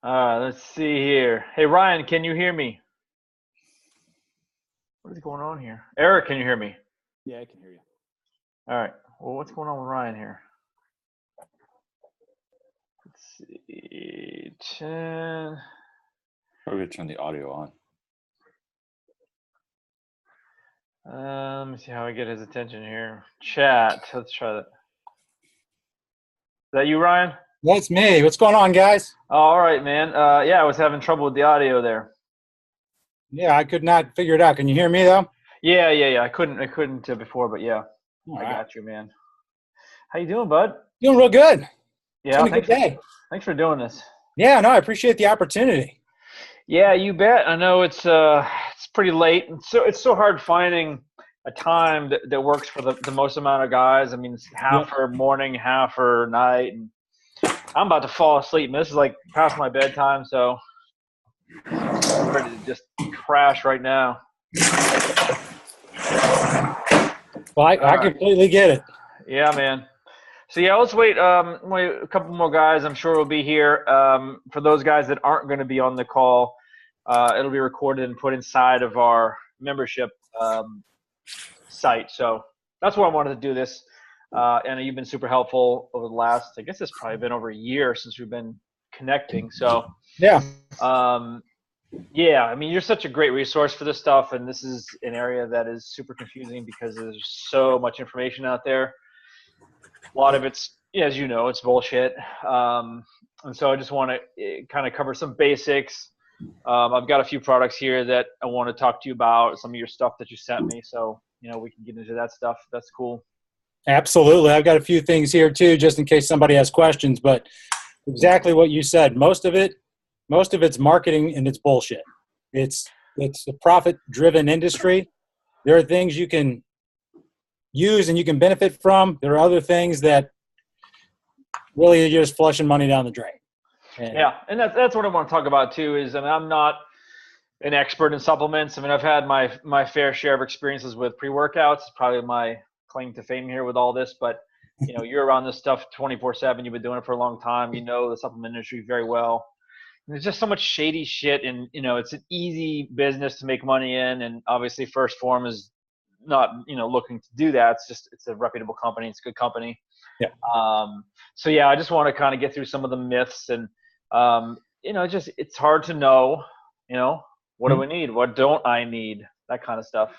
Let's see here. Hey, Ryan, can you hear me? What is going on here? Eric, can you hear me? Yeah, I can hear you. All right. Well, what's going on with Ryan here? Let's see. Probably turn the audio on. Let me see how I get his attention here. Chat. Let's try that. Is that you, Ryan? That's me. What's going on, guys? Oh, all right, man. Yeah, I was having trouble with the audio there. Yeah, I could not figure it out. Can you hear me though? Yeah. I couldn't before, but yeah, All I right. got you, man. How you doing, bud? Doing real good. Yeah, It's been a good day. Thanks for doing this. Yeah, no, I appreciate the opportunity. Yeah, you bet. I know it's pretty late, and so it's so hard finding a time that works for the most amount of guys. I mean, it's half for morning, half for night, and I'm about to fall asleep. And this is like past my bedtime, so I'm ready to just crash right now. Well, I completely get it. Yeah, man. So yeah, let's wait. Wait a couple more guys. I'm sure will be here. For those guys that aren't going to be on the call, it'll be recorded and put inside of our membership site. So that's why I wanted to do this. And you've been super helpful over the last, I guess it's probably been over a year since we've been connecting. So yeah, I mean, you're such a great resource for this stuff, and this is an area that is super confusing because there's so much information out there. A lot of it's, as you know, it's bullshit. And so I just want to kind of cover some basics. I've got a few products here that I want to talk to you about, some of your stuff that you sent me. So, we can get into that stuff. That's cool. absolutely. I've got a few things here too, just in case somebody has questions, but exactly what you said. Most of it's marketing and it's bullshit. It's a profit-driven industry. There are things you can use and you can benefit from. There are other things that really you're just flushing money down the drain. And that's what I want to talk about too. Is I'm not an expert in supplements. I mean, I've had my fair share of experiences with pre-workouts. It's probably my claim to fame here with all this. But you're around this stuff 24/7. You've been doing it for a long time. You know the supplement industry very well. And there's just so much shady shit, and it's an easy business to make money in. And obviously, First Form is not looking to do that. It's a reputable company. It's a good company. Yeah. So yeah, I just want to kind of get through some of the myths and it's hard to know, what do we need? What don't I need? That kind of stuff.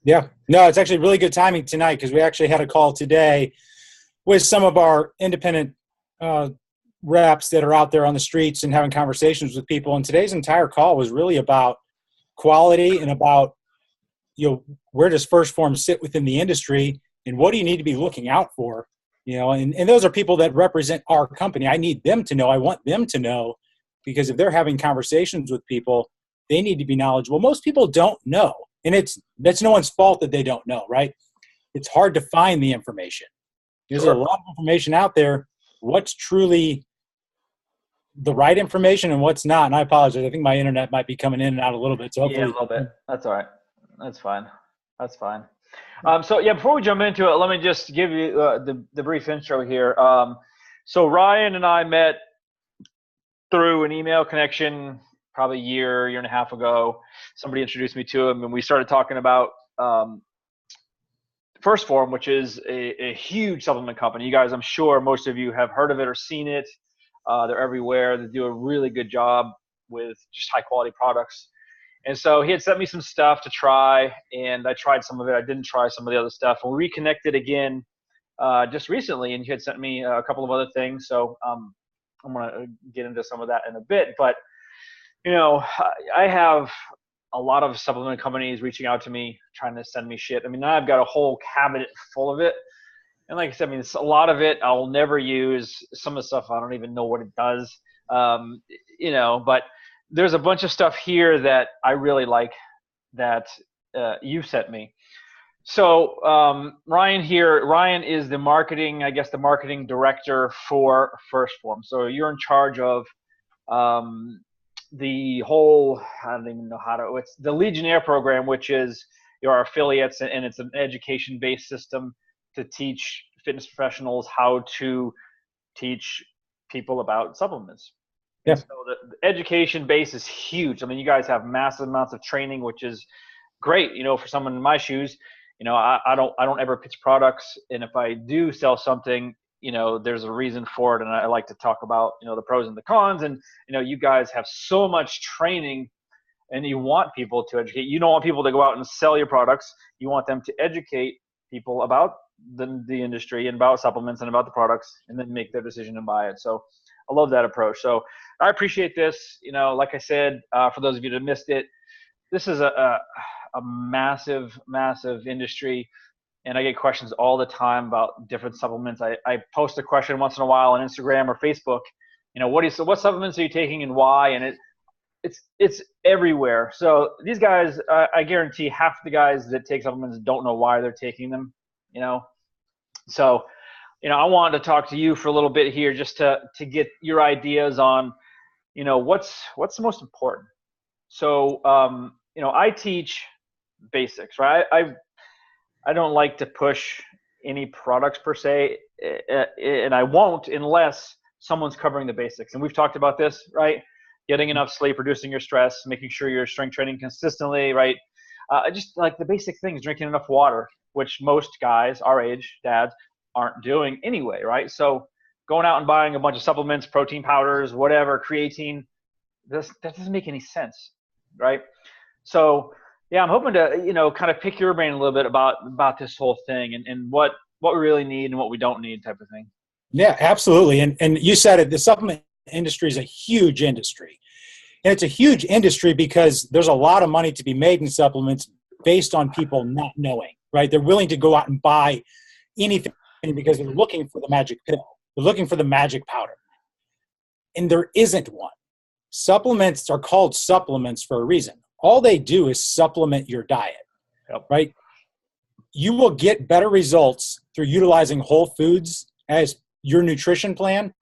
Yeah. No, it's actually really good timing tonight because we actually had a call today with some of our independent reps that are out there on the streets and having conversations with people. And today's entire call was really about quality and about, where does First Form sit within the industry and what do you need to be looking out for? And those are people that represent our company. I need them to know. I want them to know because if they're having conversations with people, they need to be knowledgeable. Most people don't know. And that's no one's fault that they don't know, right? It's hard to find the information. There's a lot of information out there. What's truly the right information and what's not? And I apologize. I think my internet might be coming in and out a little bit. So hopefully, a little bit. That's all right. That's fine. So yeah, before we jump into it, let me just give you the brief intro here. So Ryan and I met through an email connection probably a year and a half ago. Somebody introduced me to him, and we started talking about First Form, which is a huge supplement company. You guys, I'm sure most of you have heard of it or seen it. They're everywhere. They do a really good job with just high quality products. And so he had sent me some stuff to try, and I tried some of it. I didn't try some of the other stuff. And we reconnected again just recently, and he had sent me a couple of other things. So I'm going to get into some of that in a bit. But, I have a lot of supplement companies reaching out to me, trying to send me shit. I mean, now I've got a whole cabinet full of it. And like I said, a lot of it I'll never use. Some of the stuff I don't even know what it does, but there's a bunch of stuff here that I really like that you sent me. So Ryan is the marketing director for First Form. So you're in charge of the whole, I don't even know it's the Legionnaire program, which is your affiliates, and it's an education-based system to teach fitness professionals how to teach people about supplements. Yeah. And so the education base is huge. I mean, you guys have massive amounts of training, which is great. For someone in my shoes, I don't ever pitch products, and if I do sell something, there's a reason for it, and I like to talk about the pros and the cons. And you guys have so much training, and you want people to educate. You don't want people to go out and sell your products. You want them to educate people about the industry and about supplements and about the products, and then make their decision and buy it. So I love that approach. So I appreciate this. Like I said, for those of you that missed it, this is a massive, massive industry. And I get questions all the time about different supplements. I post a question once in a while on Instagram or Facebook. What supplements are you taking and why? And it's everywhere. So these guys, I guarantee half the guys that take supplements don't know why they're taking them. So I wanted to talk to you for a little bit here, just to get your ideas on what's the most important. So I teach basics, right? I don't like to push any products per se, and I won't unless someone's covering the basics. And we've talked about this, right? Getting enough sleep, reducing your stress, making sure you're strength training consistently, right? Just like the basic things, drinking enough water, which most guys our age, dads, aren't doing anyway, right? So going out and buying a bunch of supplements, protein powders, whatever, creatine, that doesn't make any sense, right? So yeah, I'm hoping to kind of pick your brain a little bit about this whole thing, and what we really need and what we don't need, type of thing. Yeah, absolutely. And you said it, the supplement industry is a huge industry. And it's a huge industry because there's a lot of money to be made in supplements based on people not knowing, right? They're willing to go out and buy anything because they're looking for the magic pill. They're looking for the magic powder. And there isn't one. Supplements are called supplements for a reason. All they do is supplement your diet, right? You will get better results through utilizing whole foods as your nutrition plan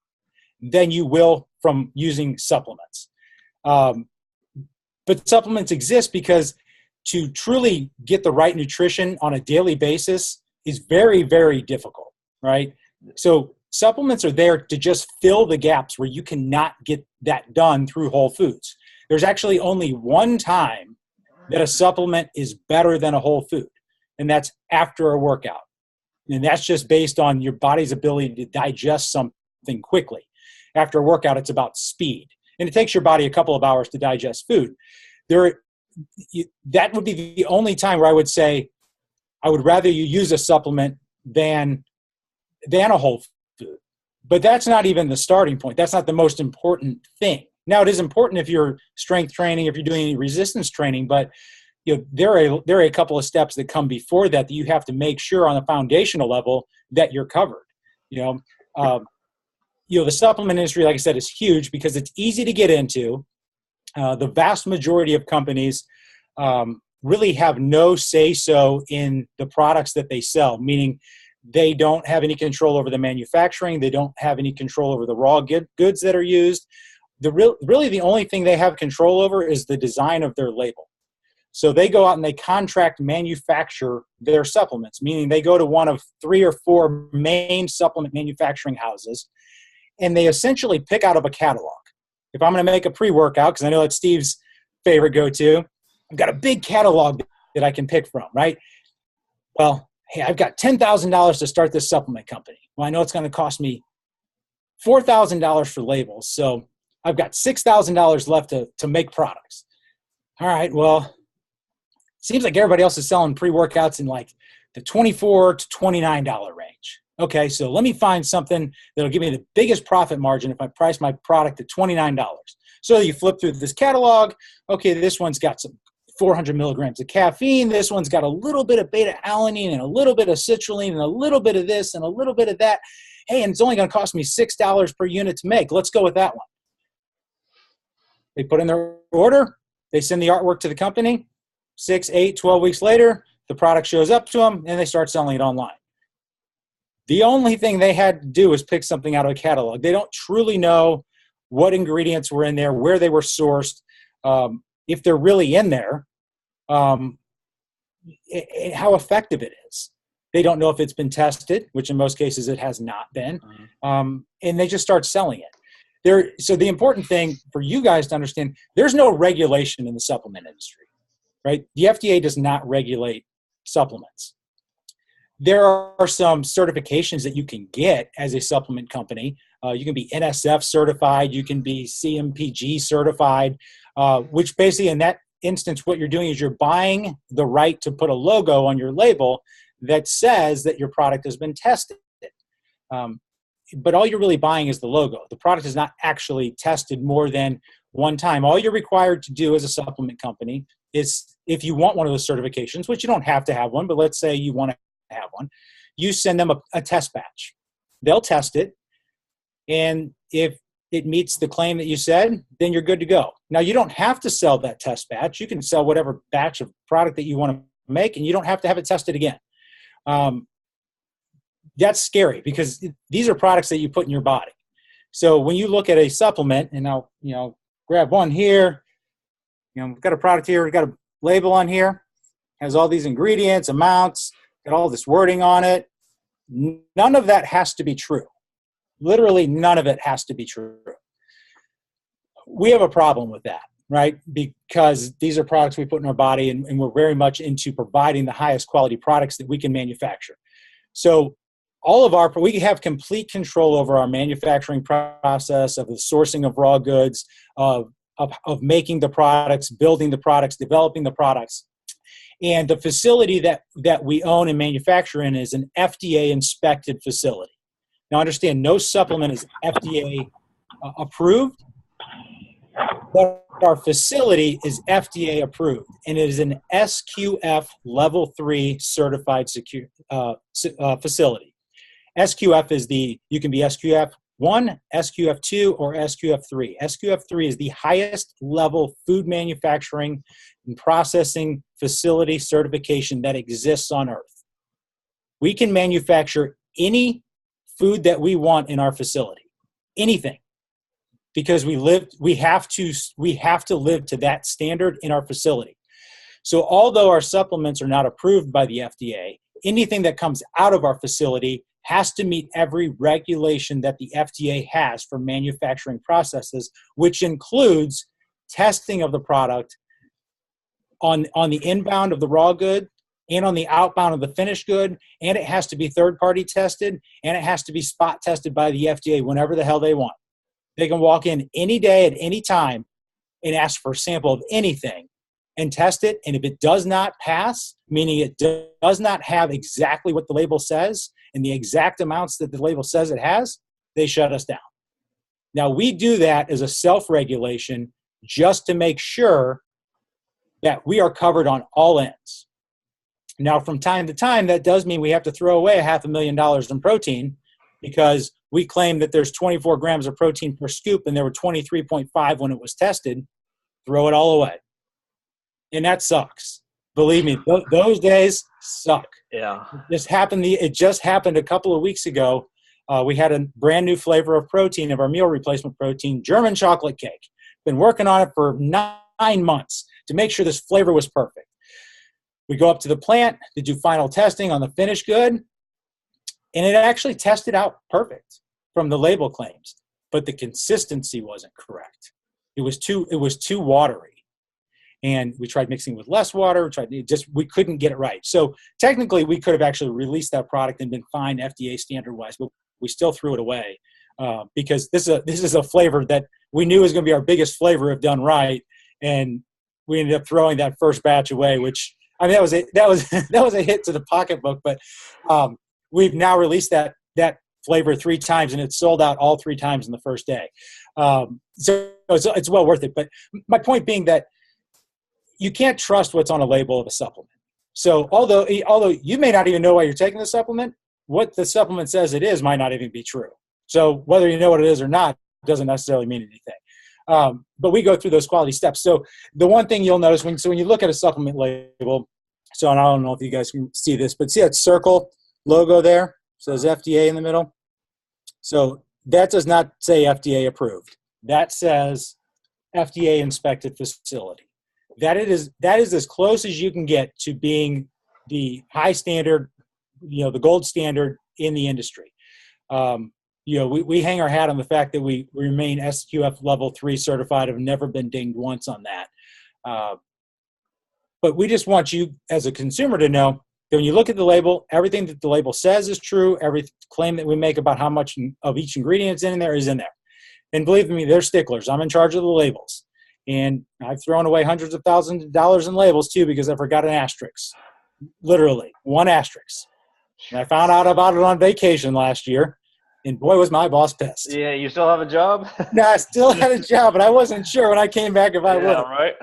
than you will from using supplements. But supplements exist because to truly get the right nutrition on a daily basis is very, very difficult, right? So supplements are there to just fill the gaps where you cannot get that done through whole foods. There's actually only one time that a supplement is better than a whole food, and that's after a workout. And that's just based on your body's ability to digest something quickly. After a workout, it's about speed. And it takes your body a couple of hours to digest food. That would be the only time where I would say I would rather you use a supplement than a whole food. But that's not even the starting point. That's not the most important thing. Now, it is important if you're strength training, if you're doing any resistance training, but there are a couple of steps that come before that you have to make sure on a foundational level that you're covered. The supplement industry, like I said, is huge because it's easy to get into. The vast majority of companies really have no say-so in the products that they sell, meaning they don't have any control over the manufacturing. They don't have any control over the raw goods that are used. Really the only thing they have control over is the design of their label. So they go out and they contract manufacture their supplements, meaning they go to one of 3 or 4 main supplement manufacturing houses, and they essentially pick out of a catalog. If I'm going to make a pre-workout, because I know that's Steve's favorite go-to, I've got a big catalog that I can pick from, right? Well, hey, I've got $10,000 to start this supplement company. Well, I know it's going to cost me $4,000 for labels, so I've got $6,000 left to make products. All right, well, seems like everybody else is selling pre-workouts in like the $24 to $29 range. Okay, so let me find something that'll give me the biggest profit margin if I price my product at $29. So you flip through this catalog. Okay, this one's got some 400 milligrams of caffeine. This one's got a little bit of beta-alanine and a little bit of citrulline and a little bit of this and a little bit of that. Hey, and it's only going to cost me $6 per unit to make. Let's go with that one. They put in their order. They send the artwork to the company. 6, 8, 12 weeks later, the product shows up to them, and they start selling it online. The only thing they had to do was pick something out of a catalog. They don't truly know what ingredients were in there, where they were sourced, if they're really in there, how effective it is. They don't know if it's been tested, which in most cases it has not been, and they just start selling it. So the important thing for you guys to understand, there's no regulation in the supplement industry, right? The FDA does not regulate supplements. There are some certifications that you can get as a supplement company. You can be NSF certified, you can be CMPG certified, which basically in that instance, what you're doing is you're buying the right to put a logo on your label that says that your product has been tested. But all you're really buying is the logo. The product is not actually tested more than one time. All you're required to do as a supplement company is, if you want one of those certifications, which you don't have to have one, but let's say you want to have one, you send them a test batch. They'll test it, and if it meets the claim that you said, then you're good to go. Now, you don't have to sell that test batch. You can sell whatever batch of product that you want to make, and you don't have to have it tested again. That's scary because these are products that you put in your body. So when you look at a supplement, and I'll grab one here. We've got a product here. We've got a label on here. Has all these ingredients, amounts, got all this wording on it. None of that has to be true. Literally none of it has to be true. We have a problem with that, right? Because these are products we put in our body, and we're very much into providing the highest quality products that we can manufacture. So we have complete control over our manufacturing process, of the sourcing of raw goods, of making the products, building the products, developing the products. And the facility that we own and manufacture in is an FDA inspected facility. Now understand, no supplement is FDA approved, but our facility is FDA approved, and it is an SQF level 3 certified facility. SQF is you can be SQF 1, SQF 2, or SQF 3. SQF 3 is the highest level food manufacturing and processing facility certification that exists on Earth. We can manufacture any food that we want in our facility, anything, because we have to live to that standard in our facility. So although our supplements are not approved by the FDA, anything that comes out of our facility has to meet every regulation that the FDA has for manufacturing processes, which includes testing of the product on the inbound of the raw good and on the outbound of the finished good, and it has to be third-party tested, and it has to be spot tested by the FDA whenever the hell they want. They can walk in any day at any time and ask for a sample of anything and test it, and if it does not pass, meaning it does not have exactly what the label says and the exact amounts that the label says it has, they shut us down. Now, we do that as a self-regulation just to make sure that we are covered on all ends. Now, from time to time, that does mean we have to throw away $500,000 in protein because we claim that there's 24 grams of protein per scoop and there were 23.5 when it was tested. Throw it all away. And that sucks. Believe me, those days suck. Yeah. It just happened a couple of weeks ago. We had a brand new flavor of protein, of our meal replacement protein, German chocolate cake. Been working on it for 9 months to make sure this flavor was perfect. We go up to the plant to do final testing on the finished good, and it actually tested out perfect from the label claims, but the consistency wasn't correct. It was too watery. And we tried mixing with less water. We couldn't get it right. So technically, we could have actually released that product and been fine FDA standard-wise, but we still threw it away because this is a flavor that we knew was going to be our biggest flavor if done right, and we ended up throwing that first batch away. Which that was a hit to the pocketbook. But we've now released that flavor 3 times, and it's sold out all 3 times in the first day. So it's well worth it. But my point being that you can't trust what's on a label of a supplement. So although you may not even know why you're taking the supplement, what the supplement says it is might not even be true. So whether you know what it is or not doesn't necessarily mean anything. But we go through those quality steps. So the one thing you'll notice when you look at a supplement label, so and I don't know if you guys can see this, but see that circle logo there? Says FDA in the middle. So that does not say FDA approved. That says FDA inspected facility. That is as close as you can get to being the high standard, the gold standard in the industry. we hang our hat on the fact that we remain SQF level 3 certified. Have never been dinged once on that. But we just want you as a consumer to know that when you look at the label, everything that the label says is true. Every claim that we make about how much of each ingredient is in there is in there. And believe me, they're sticklers. I'm in charge of the labels. And I've thrown away hundreds of thousands of dollars in labels too because I forgot an asterisk. Literally, one asterisk. And I found out about it on vacation last year. And boy, was my boss pissed. Yeah, you still have a job? No, I still had a job, but I wasn't sure when I came back if I would. Yeah, right.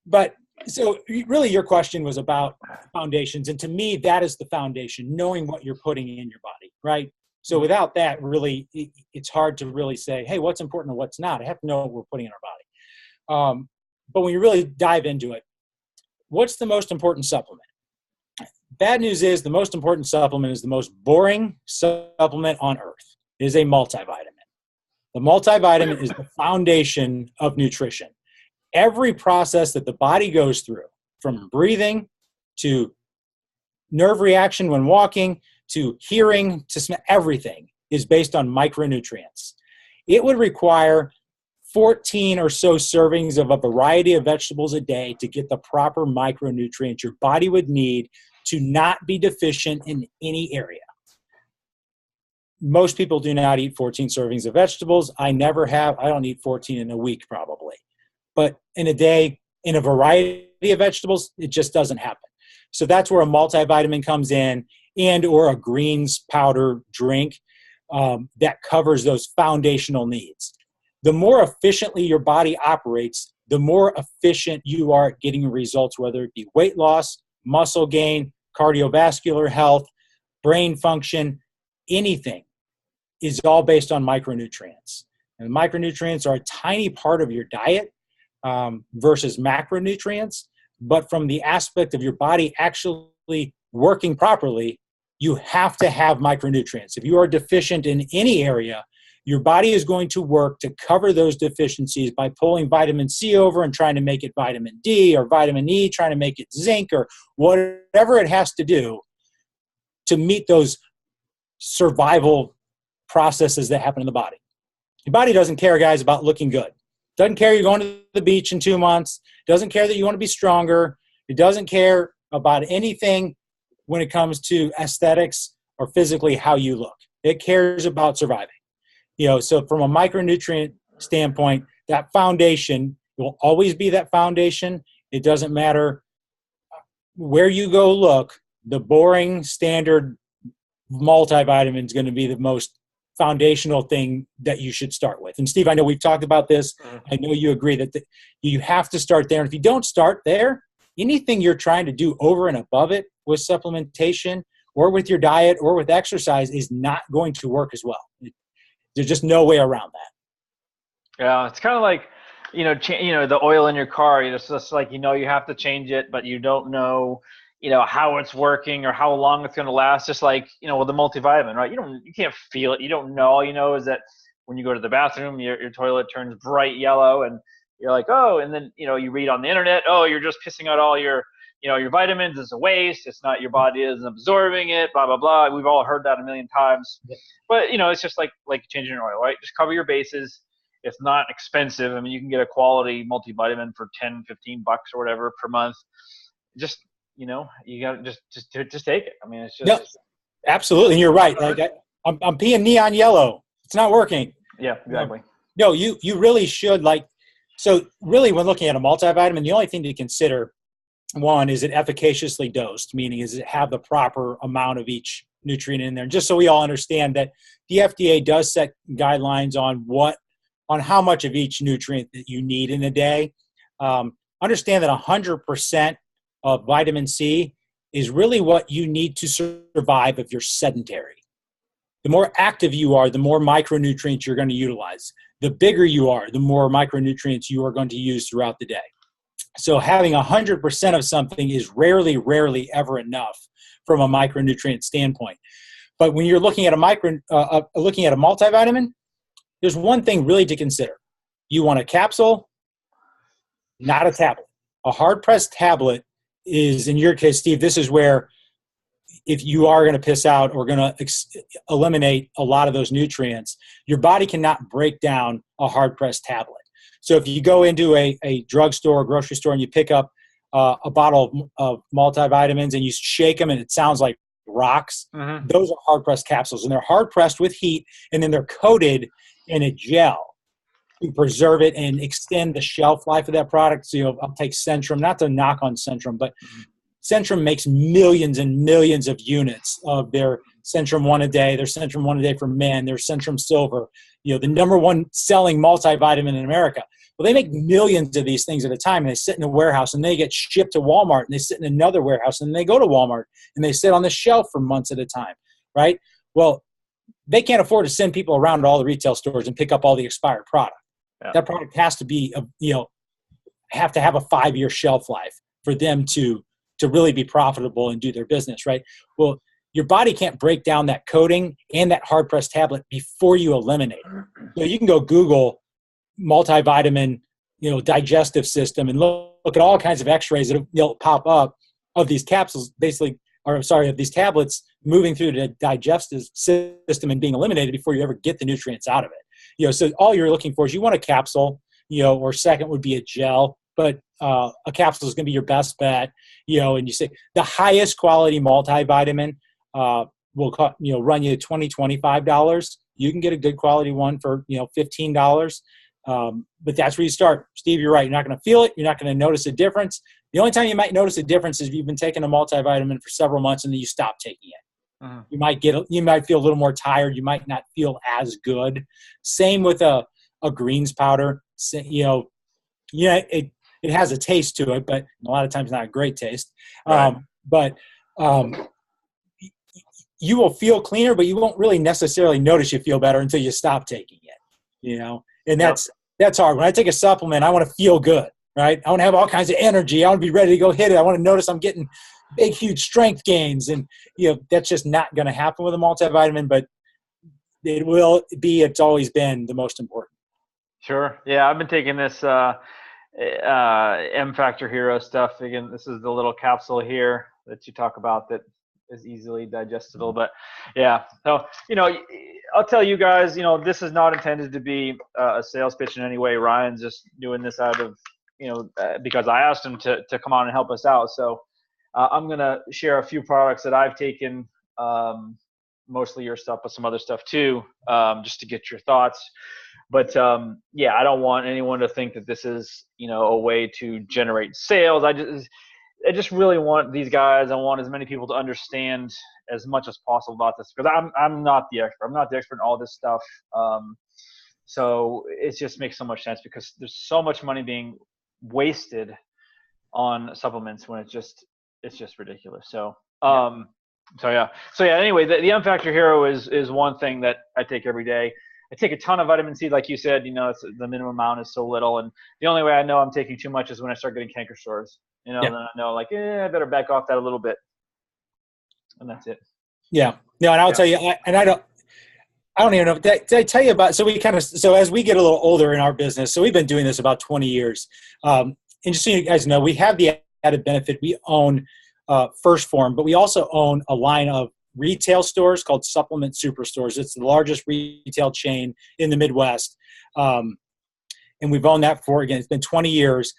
But so really your question was about foundations. And to me, that is the foundation, knowing what you're putting in your body, right? So without that, really, it's hard to really say, hey, what's important and what's not. I have to know what we're putting in our body. But when you really dive into it, what's the most important supplement? Bad news is the most important supplement is the most boring supplement on earth. It is a multivitamin. The multivitamin is the foundation of nutrition. Every process that the body goes through, from breathing to nerve reaction when walking to hearing to smell, everything is based on micronutrients. It would require 14 or so servings of a variety of vegetables a day to get the proper micronutrients your body would need to not be deficient in any area. Most people do not eat 14 servings of vegetables. I never have. I don't eat 14 in a week probably. But in a day, in a variety of vegetables, it just doesn't happen. So that's where a multivitamin comes in, and or a greens powder drink that covers those foundational needs. The more efficiently your body operates, the more efficient you are at getting results, whether it be weight loss, muscle gain, cardiovascular health, brain function, anything is all based on micronutrients. And micronutrients are a tiny part of your diet versus macronutrients, but from the aspect of your body actually working properly, you have to have micronutrients. If you are deficient in any area, your body is going to work to cover those deficiencies by pulling vitamin C over and trying to make it vitamin D, or vitamin E, trying to make it zinc, or whatever it has to do to meet those survival processes that happen in the body. Your body doesn't care, guys, about looking good. Doesn't care you're going to the beach in 2 months. Doesn't care that you want to be stronger. It doesn't care about anything when it comes to aesthetics or physically how you look. It cares about surviving. So from a micronutrient standpoint, that foundation will always be that foundation. It doesn't matter where you go look, the boring standard multivitamin is going to be the most foundational thing that you should start with. And Steve, I know we've talked about this. I know you agree that you have to start there. And if you don't start there, anything you're trying to do over and above it with supplementation or with your diet or with exercise is not going to work as well. There's just no way around that. Yeah, it's kind of like, the oil in your car. It's just like, you have to change it, but you don't know, how it's working or how long it's going to last. Just like, with the multivitamin, right? You can't feel it. You don't know. All you know is that when you go to the bathroom, your toilet turns bright yellow, and you're like, oh, and then, you read on the internet, oh, you're just pissing out all your vitamins. It's a waste. It's not, your body isn't absorbing it, blah, blah, blah. We've all heard that a million times. But, it's just like changing your oil, right? Just cover your bases. It's not expensive. I mean, you can get a quality multivitamin for 10, 15 bucks or whatever per month. Just, you got to just take it. I mean, it's just. Yep. Absolutely. And you're right. Like I'm peeing neon yellow. It's not working. Yeah, exactly. No, you really should so really when looking at a multivitamin, the only thing to consider, one, is it efficaciously dosed? Meaning, does it have the proper amount of each nutrient in there? And just so we all understand that the FDA does set guidelines on how much of each nutrient that you need in a day. Understand that 100% of vitamin C is really what you need to survive if you're sedentary. The more active you are, the more micronutrients you're going to utilize. The bigger you are, the more micronutrients you are going to use throughout the day. So having 100% of something is rarely ever enough from a micronutrient standpoint. But when you're looking at a multivitamin, there's one thing really to consider. You want a capsule, not a tablet. A hard-pressed tablet is, in your case, Steve, this is where if you are going to piss out or going to eliminate a lot of those nutrients, your body cannot break down a hard-pressed tablet. So if you go into a drugstore or grocery store and you pick up a bottle of multivitamins and you shake them and it sounds like rocks, those are hard-pressed capsules. And they're hard-pressed with heat, and then they're coated in a gel to preserve it and extend the shelf life of that product. So, I'll take Centrum, not to knock on Centrum, but Centrum makes millions and millions of units of their Centrum One a Day, their Centrum One a Day for men, their Centrum Silver, the number one selling multivitamin in America. Well, they make millions of these things at a time, and they sit in a warehouse, and they get shipped to Walmart, and they sit in another warehouse, and they go to Walmart, and they sit on the shelf for months at a time, right? Well, they can't afford to send people around to all the retail stores and pick up all the expired product. Yeah. That product has to be, have to have a 5-year shelf life for them to really be profitable and do their business, right? Well, your body can't break down that coating and that hard-pressed tablet before you eliminate it. So you can go Google multivitamin, digestive system and look at all kinds of x-rays that'll pop up of these capsules of these tablets moving through the digestive system and being eliminated before you ever get the nutrients out of it. So all you're looking for is you want a capsule, or second would be a gel, but a capsule is going to be your best bet, and you say the highest quality multivitamin will run you $20, $25. You can get a good quality one for, $15. But that's where you start. Steve, you're right. You're not going to feel it. You're not going to notice a difference. The only time you might notice a difference is if you've been taking a multivitamin for several months and then you stop taking it. You might feel a little more tired. You might not feel as good. Same with a greens powder. It has a taste to it, but a lot of times not a great taste. Right. You will feel cleaner, but you won't really necessarily notice you feel better until you stop taking it. And that's hard. When I take a supplement, I want to feel good, right? I want to have all kinds of energy. I want to be ready to go hit it. I want to notice I'm getting big, huge strength gains. And, that's just not going to happen with a multivitamin, but it will be, it's always been the most important. Sure. Yeah. I've been taking this M Factor Hero stuff. Again, this is the little capsule here that you talk about that is easily digestible. But yeah, so, I'll tell you guys, this is not intended to be a sales pitch in any way. Ryan's just doing this out of, because I asked him to come on and help us out. So I'm going to share a few products that I've taken, mostly your stuff, but some other stuff too, just to get your thoughts. But I don't want anyone to think that this is, a way to generate sales. I just really want these guys. I want as many people to understand as much as possible about this, because I'm not the expert. I'm not the expert in all this stuff. So it just makes so much sense, because there's so much money being wasted on supplements when it's just ridiculous. So anyway, the M Factor Hero is one thing that I take every day. I take a ton of vitamin C, like you said. The minimum amount is so little, and the only way I know I'm taking too much is when I start getting canker sores. Then I know, I better back off that a little bit, and that's it. Yeah. No, and I'll tell you, I don't even know. Did I tell you about? So as we get a little older in our business, so we've been doing this about 20 years. And just so you guys know, we have the added benefit. We own First Form, but we also own a line of retail stores called Supplement Superstores. It's the largest retail chain in the Midwest. And we've owned that for, again, it's been 20 years.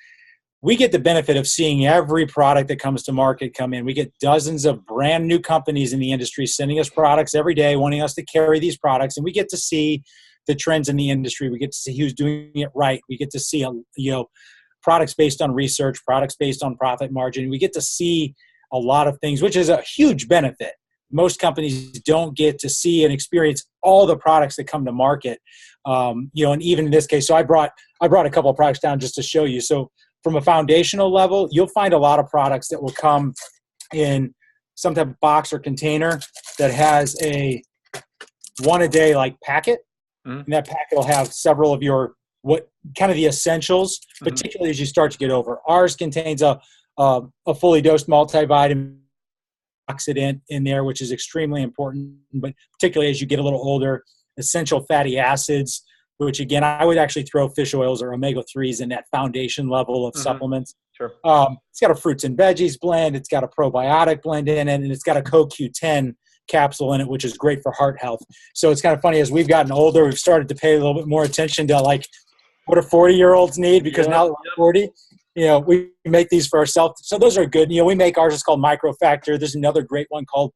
We get the benefit of seeing every product that comes to market come in. We get dozens of brand new companies in the industry sending us products every day, wanting us to carry these products. And we get to see the trends in the industry. We get to see who's doing it right. We get to see, products based on research, products based on profit margin. We get to see a lot of things, which is a huge benefit. Most companies don't get to see and experience all the products that come to market. And even in this case, so I brought a couple of products down just to show you. So from a foundational level, you'll find a lot of products that will come in some type of box or container that has a one a day packet. And that packet will have several of your what kind of the essentials, particularly as you start to get over. Ours contains a fully dosed multivitamin antioxidant in there, which is extremely important, but particularly as you get a little older, essential fatty acids, which again, I would actually throw fish oils or omega-3s in that foundation level of supplements. Sure. It's got a fruits and veggies blend. It's got a probiotic blend in it, and it's got a CoQ10 capsule in it, which is great for heart health. So it's kind of funny, as we've gotten older, we've started to pay a little bit more attention to like what do 40-year-olds need, because now that we're 40, we make these for ourselves. So those are good. We make ours. It's called Microfactor. There's another great one called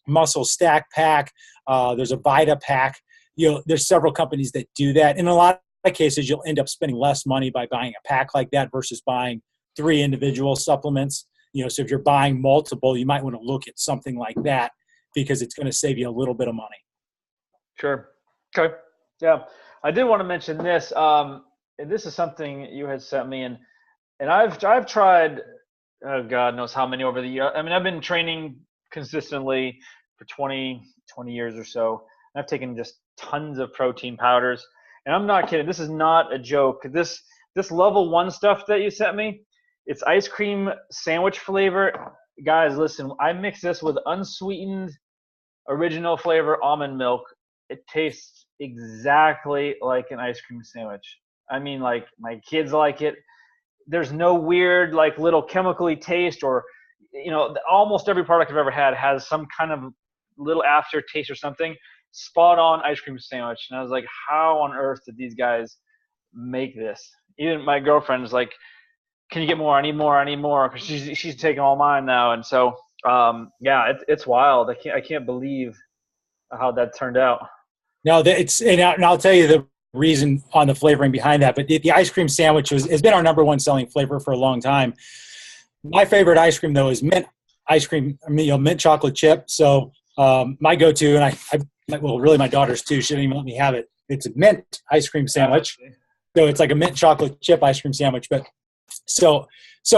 Muscle Stack Pack. There's a Vita Pack. There's several companies that do that. In a lot of cases, you'll end up spending less money by buying a pack like that versus buying 3 individual supplements. So if you're buying multiple, you might want to look at something like that because it's going to save you a little bit of money. Sure. Okay. Yeah. I did want to mention this. And this is something you had sent me, and I've tried, oh God knows how many over the year. I mean, I've been training consistently for 20 years or so. And I've taken just tons of protein powders, and I'm not kidding. This is not a joke. This level 1 stuff that you sent me, it's ice cream sandwich flavor. Guys, listen, I mix this with unsweetened original flavor almond milk. It tastes exactly like an ice cream sandwich. I mean, like, my kids like it. There's no weird, like, little chemically taste, or, almost every product I've ever had has some kind of little aftertaste or something. Spot on ice cream sandwich. And I was like, how on earth did these guys make this? Even my girlfriend is like, can you get more? I need more. Because she's taking all mine now. And so, it's wild. I can't believe how that turned out. No, and I'll tell you the reason on the flavoring behind that, but the ice cream sandwich has been our number 1 selling flavor for a long time. My favorite ice cream, though, is mint ice cream. Mint chocolate chip. So my go-to, and I really my daughter's too. She didn't even let me have it. It's a mint ice cream sandwich. So it's like a mint chocolate chip ice cream sandwich. But so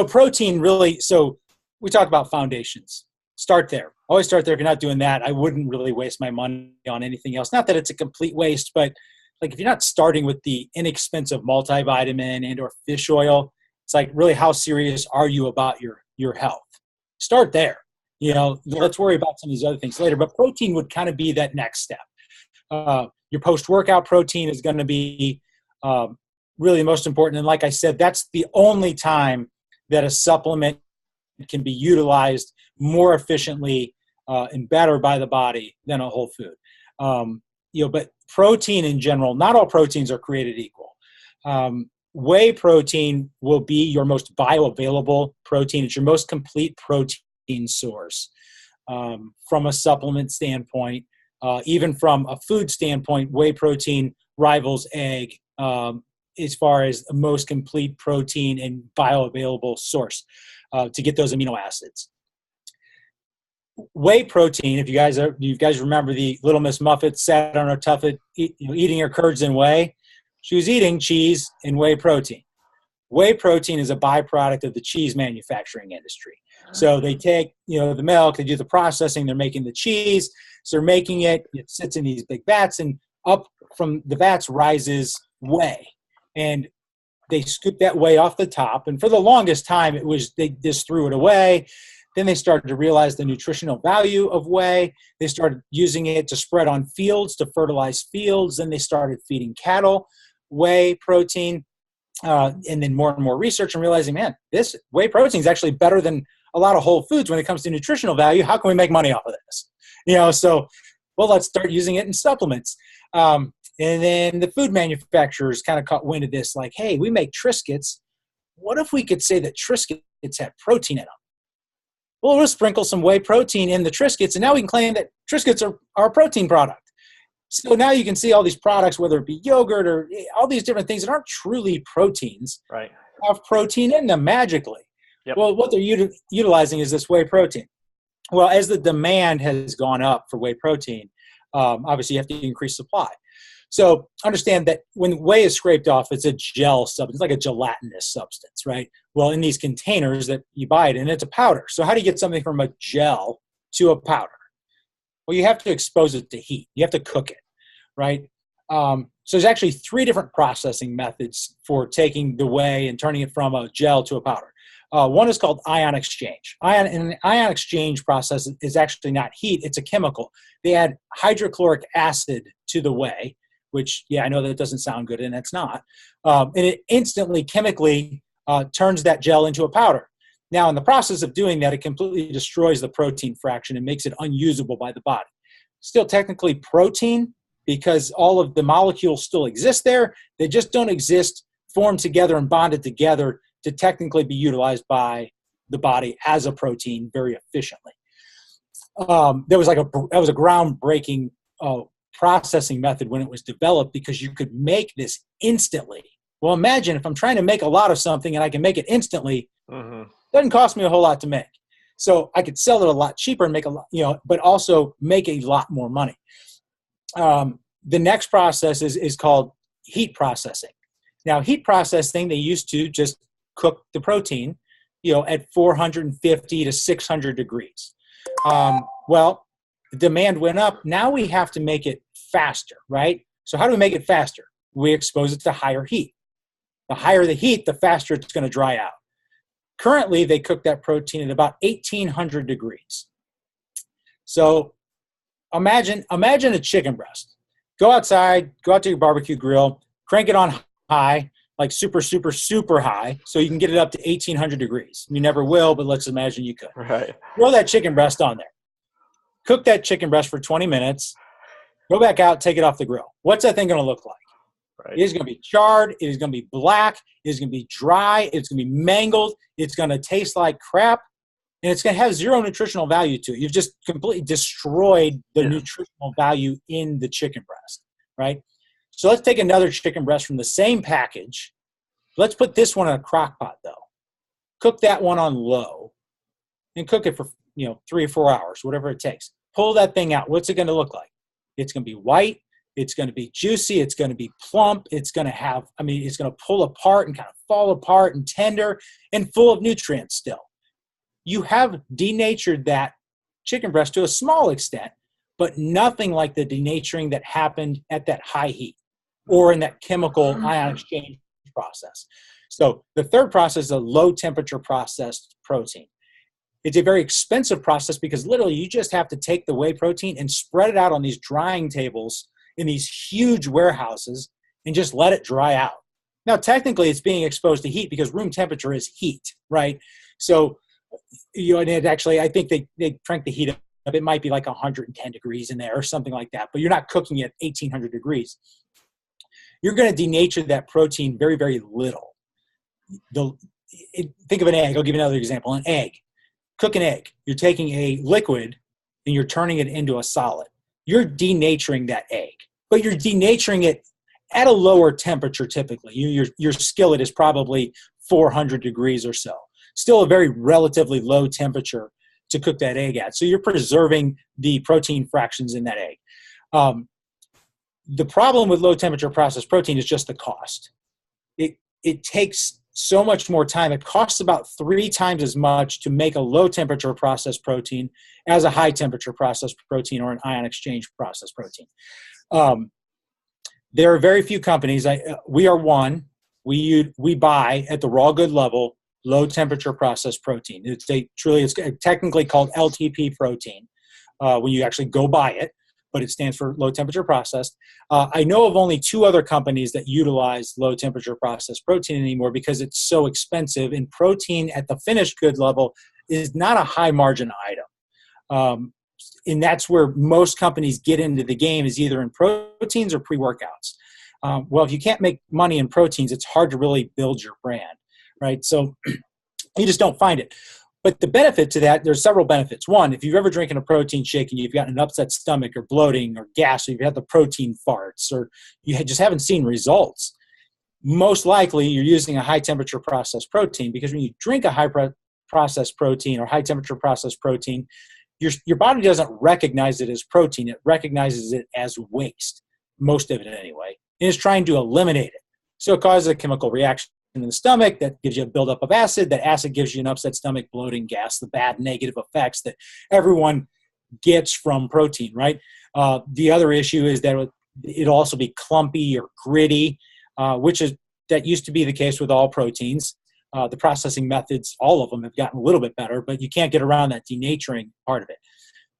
protein really. So we talk about foundations. Start there. Always start there. If you're not doing that, I wouldn't really waste my money on anything else. Not that it's a complete waste, but like, if you're not starting with the inexpensive multivitamin and or fish oil, it's like, really, how serious are you about your health? Start there. Let's worry about some of these other things later. But protein would kind of be that next step. Your post-workout protein is going to be really the most important. And like I said, that's the only time that a supplement can be utilized more efficiently and better by the body than a whole food. But protein in general, not all proteins are created equal. Whey protein will be your most bioavailable protein. It's your most complete protein source. From a supplement standpoint, even from a food standpoint, whey protein rivals egg as far as the most complete protein and bioavailable source to get those amino acids. Whey protein, if you guys remember the Little Miss Muffet sat on her tuffet eating her curds and whey, she was eating cheese and whey protein. Whey protein is a byproduct of the cheese manufacturing industry. So they take the milk, they do the processing, they're making the cheese. So they're making it sits in these big vats, and up from the vats rises whey, and they scoop that whey off the top. And for the longest time, they just threw it away. Then they started to realize the nutritional value of whey. They started using it to spread on fields, to fertilize fields. Then they started feeding cattle whey protein. And then more and more research, and realizing, man, this whey protein is actually better than a lot of whole foods when it comes to nutritional value. How can we make money off of this? Let's start using it in supplements. And then the food manufacturers kind of caught wind of this, like, hey, we make Triscuits. What if we could say that Triscuits have protein in them? Well, we'll sprinkle some whey protein in the Triscuits, and now we can claim that Triscuits are a protein product. So now you can see all these products, whether it be yogurt or all these different things that aren't truly proteins, right, have protein in them magically. Yep. Well, what they're utilizing is this whey protein. Well, as the demand has gone up for whey protein, obviously you have to increase supply. So understand that when whey is scraped off, it's a gel substance, like a gelatinous substance, right? Well, in these containers that you buy it in, it's a powder. So how do you get something from a gel to a powder? Well, you have to expose it to heat. You have to cook it, right? So there's actually 3 different processing methods for taking the whey and turning it from a gel to a powder. One is called ion exchange. An ion exchange process is actually not heat, it's a chemical. They add hydrochloric acid to the whey, which, yeah, I know that doesn't sound good, and it's not. And it instantly chemically turns that gel into a powder. Now, in the process of doing that, it completely destroys the protein fraction and makes it unusable by the body. Still technically protein because all of the molecules still exist there. They just don't exist formed together and bonded together to technically be utilized by the body as a protein very efficiently. That was a groundbreaking processing method when it was developed because you could make this instantly. Well, imagine if I'm trying to make a lot of something and I can make it instantly. It doesn't cost me a whole lot to make. So I could sell it a lot cheaper and make a lot, but also make a lot more money. The next process is called heat processing. Now, heat processing, they used to just cook the protein, at 450 to 600 degrees. Well, the demand went up. Now we have to make it faster, right? So how do we make it faster? We expose it to higher heat. The higher the heat, the faster it's going to dry out. Currently, they cook that protein at about 1,800 degrees. So imagine a chicken breast. Go outside, go out to your barbecue grill, crank it on high, like super, super, super high, so you can get it up to 1,800 degrees. You never will, but let's imagine you could. Right. Throw that chicken breast on there. Cook that chicken breast for 20 minutes. Go back out, take it off the grill. What's that thing going to look like? Right. It is going to be charred. It is going to be black. It is going to be dry. It's going to be mangled. It's going to taste like crap. And it's going to have zero nutritional value to it. You've just completely destroyed the nutritional value in the chicken breast, right? So let's take another chicken breast from the same package. Let's put this one in a crock pot, though. Cook that one on low and cook it for 3 or 4 hours, whatever it takes. Pull that thing out. What's it going to look like? It's going to be white. It's going to be juicy. It's going to be plump. It's going to it's going to pull apart and kind of fall apart and tender and full of nutrients still. You have denatured that chicken breast to a small extent, but nothing like the denaturing that happened at that high heat or in that chemical ion exchange process. So the third process is a low temperature processed protein. It's a very expensive process because literally you just have to take the whey protein and spread it out on these drying tables in these huge warehouses and just let it dry out. Now, technically it's being exposed to heat because room temperature is heat, right? So, and it actually, I think they crank the heat up. It might be like 110 degrees in there or something like that, but you're not cooking at 1,800 degrees. You're going to denature that protein very, very little. Think of an egg. I'll give you another example. An egg. Cook an egg. You're taking a liquid and you're turning it into a solid. You're denaturing that egg, but you're denaturing it at a lower temperature typically. Your skillet is probably 400 degrees or so. Still a very relatively low temperature to cook that egg at. So you're preserving the protein fractions in that egg. The problem with low temperature processed protein is just the cost. It takes so much more time. It costs about 3 times as much to make a low temperature processed protein as a high temperature processed protein or an ion exchange processed protein. There are very few companies. We are one. We buy at the raw good level low temperature processed protein. It's technically called LTP protein when you actually go buy it, but it stands for low temperature processed. I know of only 2 other companies that utilize low temperature processed protein anymore because it's so expensive, and protein at the finished good level is not a high margin item. And that's where most companies get into the game, is either in proteins or pre-workouts. Well, if you can't make money in proteins, it's hard to really build your brand, right? So you just don't find it. But the benefit to that, there's several benefits. One, if you've ever drinking a protein shake and you've got an upset stomach or bloating or gas, or you've had the protein farts, or you just haven't seen results, most likely you're using a high temperature processed protein, because when you drink a high processed protein or high temperature processed protein, your body doesn't recognize it as protein. It recognizes it as waste, most of it anyway, and is trying to eliminate it. So it causes a chemical reaction in the stomach that gives you a buildup of acid. That acid gives you an upset stomach, bloating, gas, the bad negative effects that everyone gets from protein, right? The other issue is that it'll also be clumpy or gritty, that used to be the case with all proteins. The processing methods, all of them have gotten a little bit better, but you can't get around that denaturing part of it.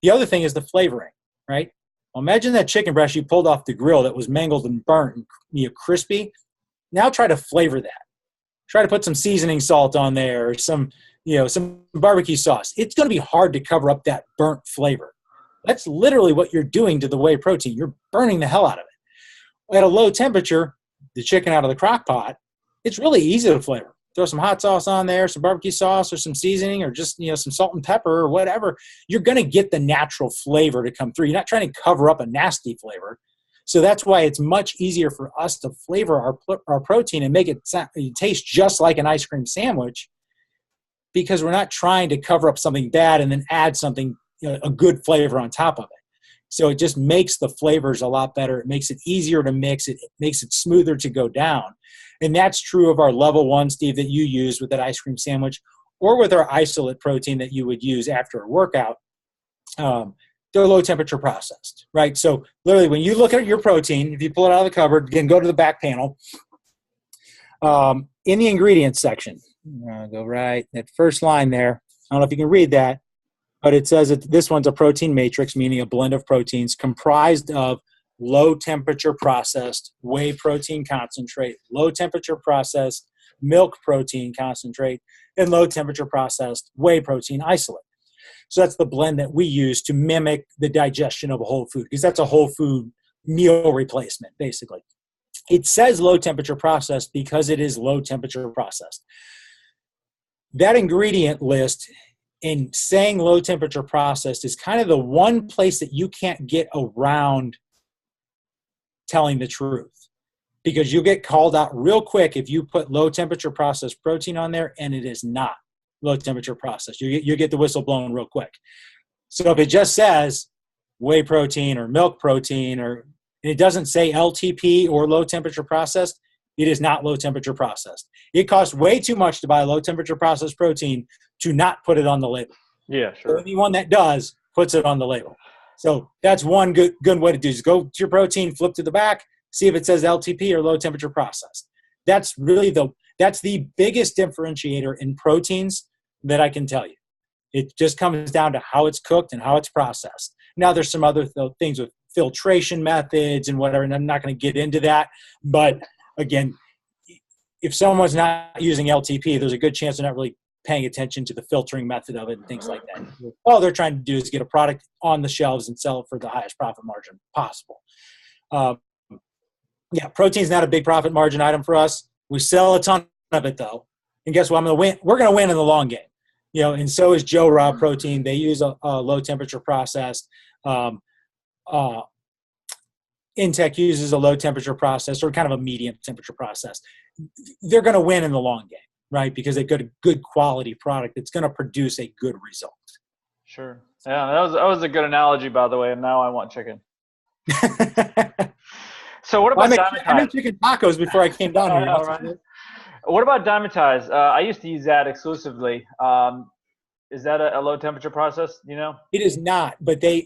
The other thing is the flavoring, right? Well, imagine that chicken breast you pulled off the grill that was mangled and burnt and crispy. Now try to flavor that. Try to put some seasoning salt on there or some barbecue sauce. It's going to be hard to cover up that burnt flavor. That's literally what you're doing to the whey protein. You're burning the hell out of it. At a low temperature, the chicken out of the crock pot, it's really easy to flavor. Throw some hot sauce on there, some barbecue sauce or some seasoning or just, some salt and pepper or whatever. You're going to get the natural flavor to come through. You're not trying to cover up a nasty flavor. So that's why it's much easier for us to flavor our protein and make it taste just like an ice cream sandwich, because we're not trying to cover up something bad and then add something, a good flavor on top of it. So it just makes the flavors a lot better. It makes it easier to mix. It makes it smoother to go down. And that's true of our level 1, Steve, that you use with that ice cream sandwich, or with our isolate protein that you would use after a workout. They're low temperature processed, right? So literally when you look at your protein, if you pull it out of the cupboard, again, go to the back panel. In the ingredients section, go right, that first line there. I don't know if you can read that, but it says that this one's a protein matrix, meaning a blend of proteins comprised of low temperature processed whey protein concentrate, low temperature processed milk protein concentrate, and low temperature processed whey protein isolate. So that's the blend that we use to mimic the digestion of a whole food, because that's a whole food meal replacement, basically. It says low temperature processed because it is low temperature processed. That ingredient list in saying low temperature processed is kind of the one place that you can't get around telling the truth, because you'll get called out real quick if you put low temperature processed protein on there and it is not low temperature processed. You get the whistle blown real quick. So if it just says whey protein or milk protein, or it doesn't say LTP or low temperature processed, it is not low temperature processed. It costs way too much to buy low temperature processed protein to not put it on the label. Yeah, sure. So anyone that does puts it on the label. So that's one good way to do is go to your protein, flip to the back, see if it says LTP or low temperature processed. That's the biggest differentiator in proteins that I can tell you. It just comes down to how it's cooked and how it's processed. Now there's some other things with filtration methods and whatever, and I'm not going to get into that. But again, if someone's not using LTP, there's a good chance they're not really paying attention to the filtering method of it and things like that. All they're trying to do is get a product on the shelves and sell it for the highest profit margin possible. Protein's not a big profit margin item for us. We sell a ton of it though. And guess what? We're going to win in the long game. And so is Joe Raw Protein. They use a low temperature processed. Intech uses a low temperature process, or kind of a medium temperature process. They're going to win in the long game, right? Because they've got a good quality product that's going to produce a good result. Sure. Yeah, that was a good analogy, by the way. And now I want chicken. So what about Dymatize? I made chicken tacos before I came down here. Right. What about Dymatize? I used to use that exclusively. Is that a low temperature process? It is not, but they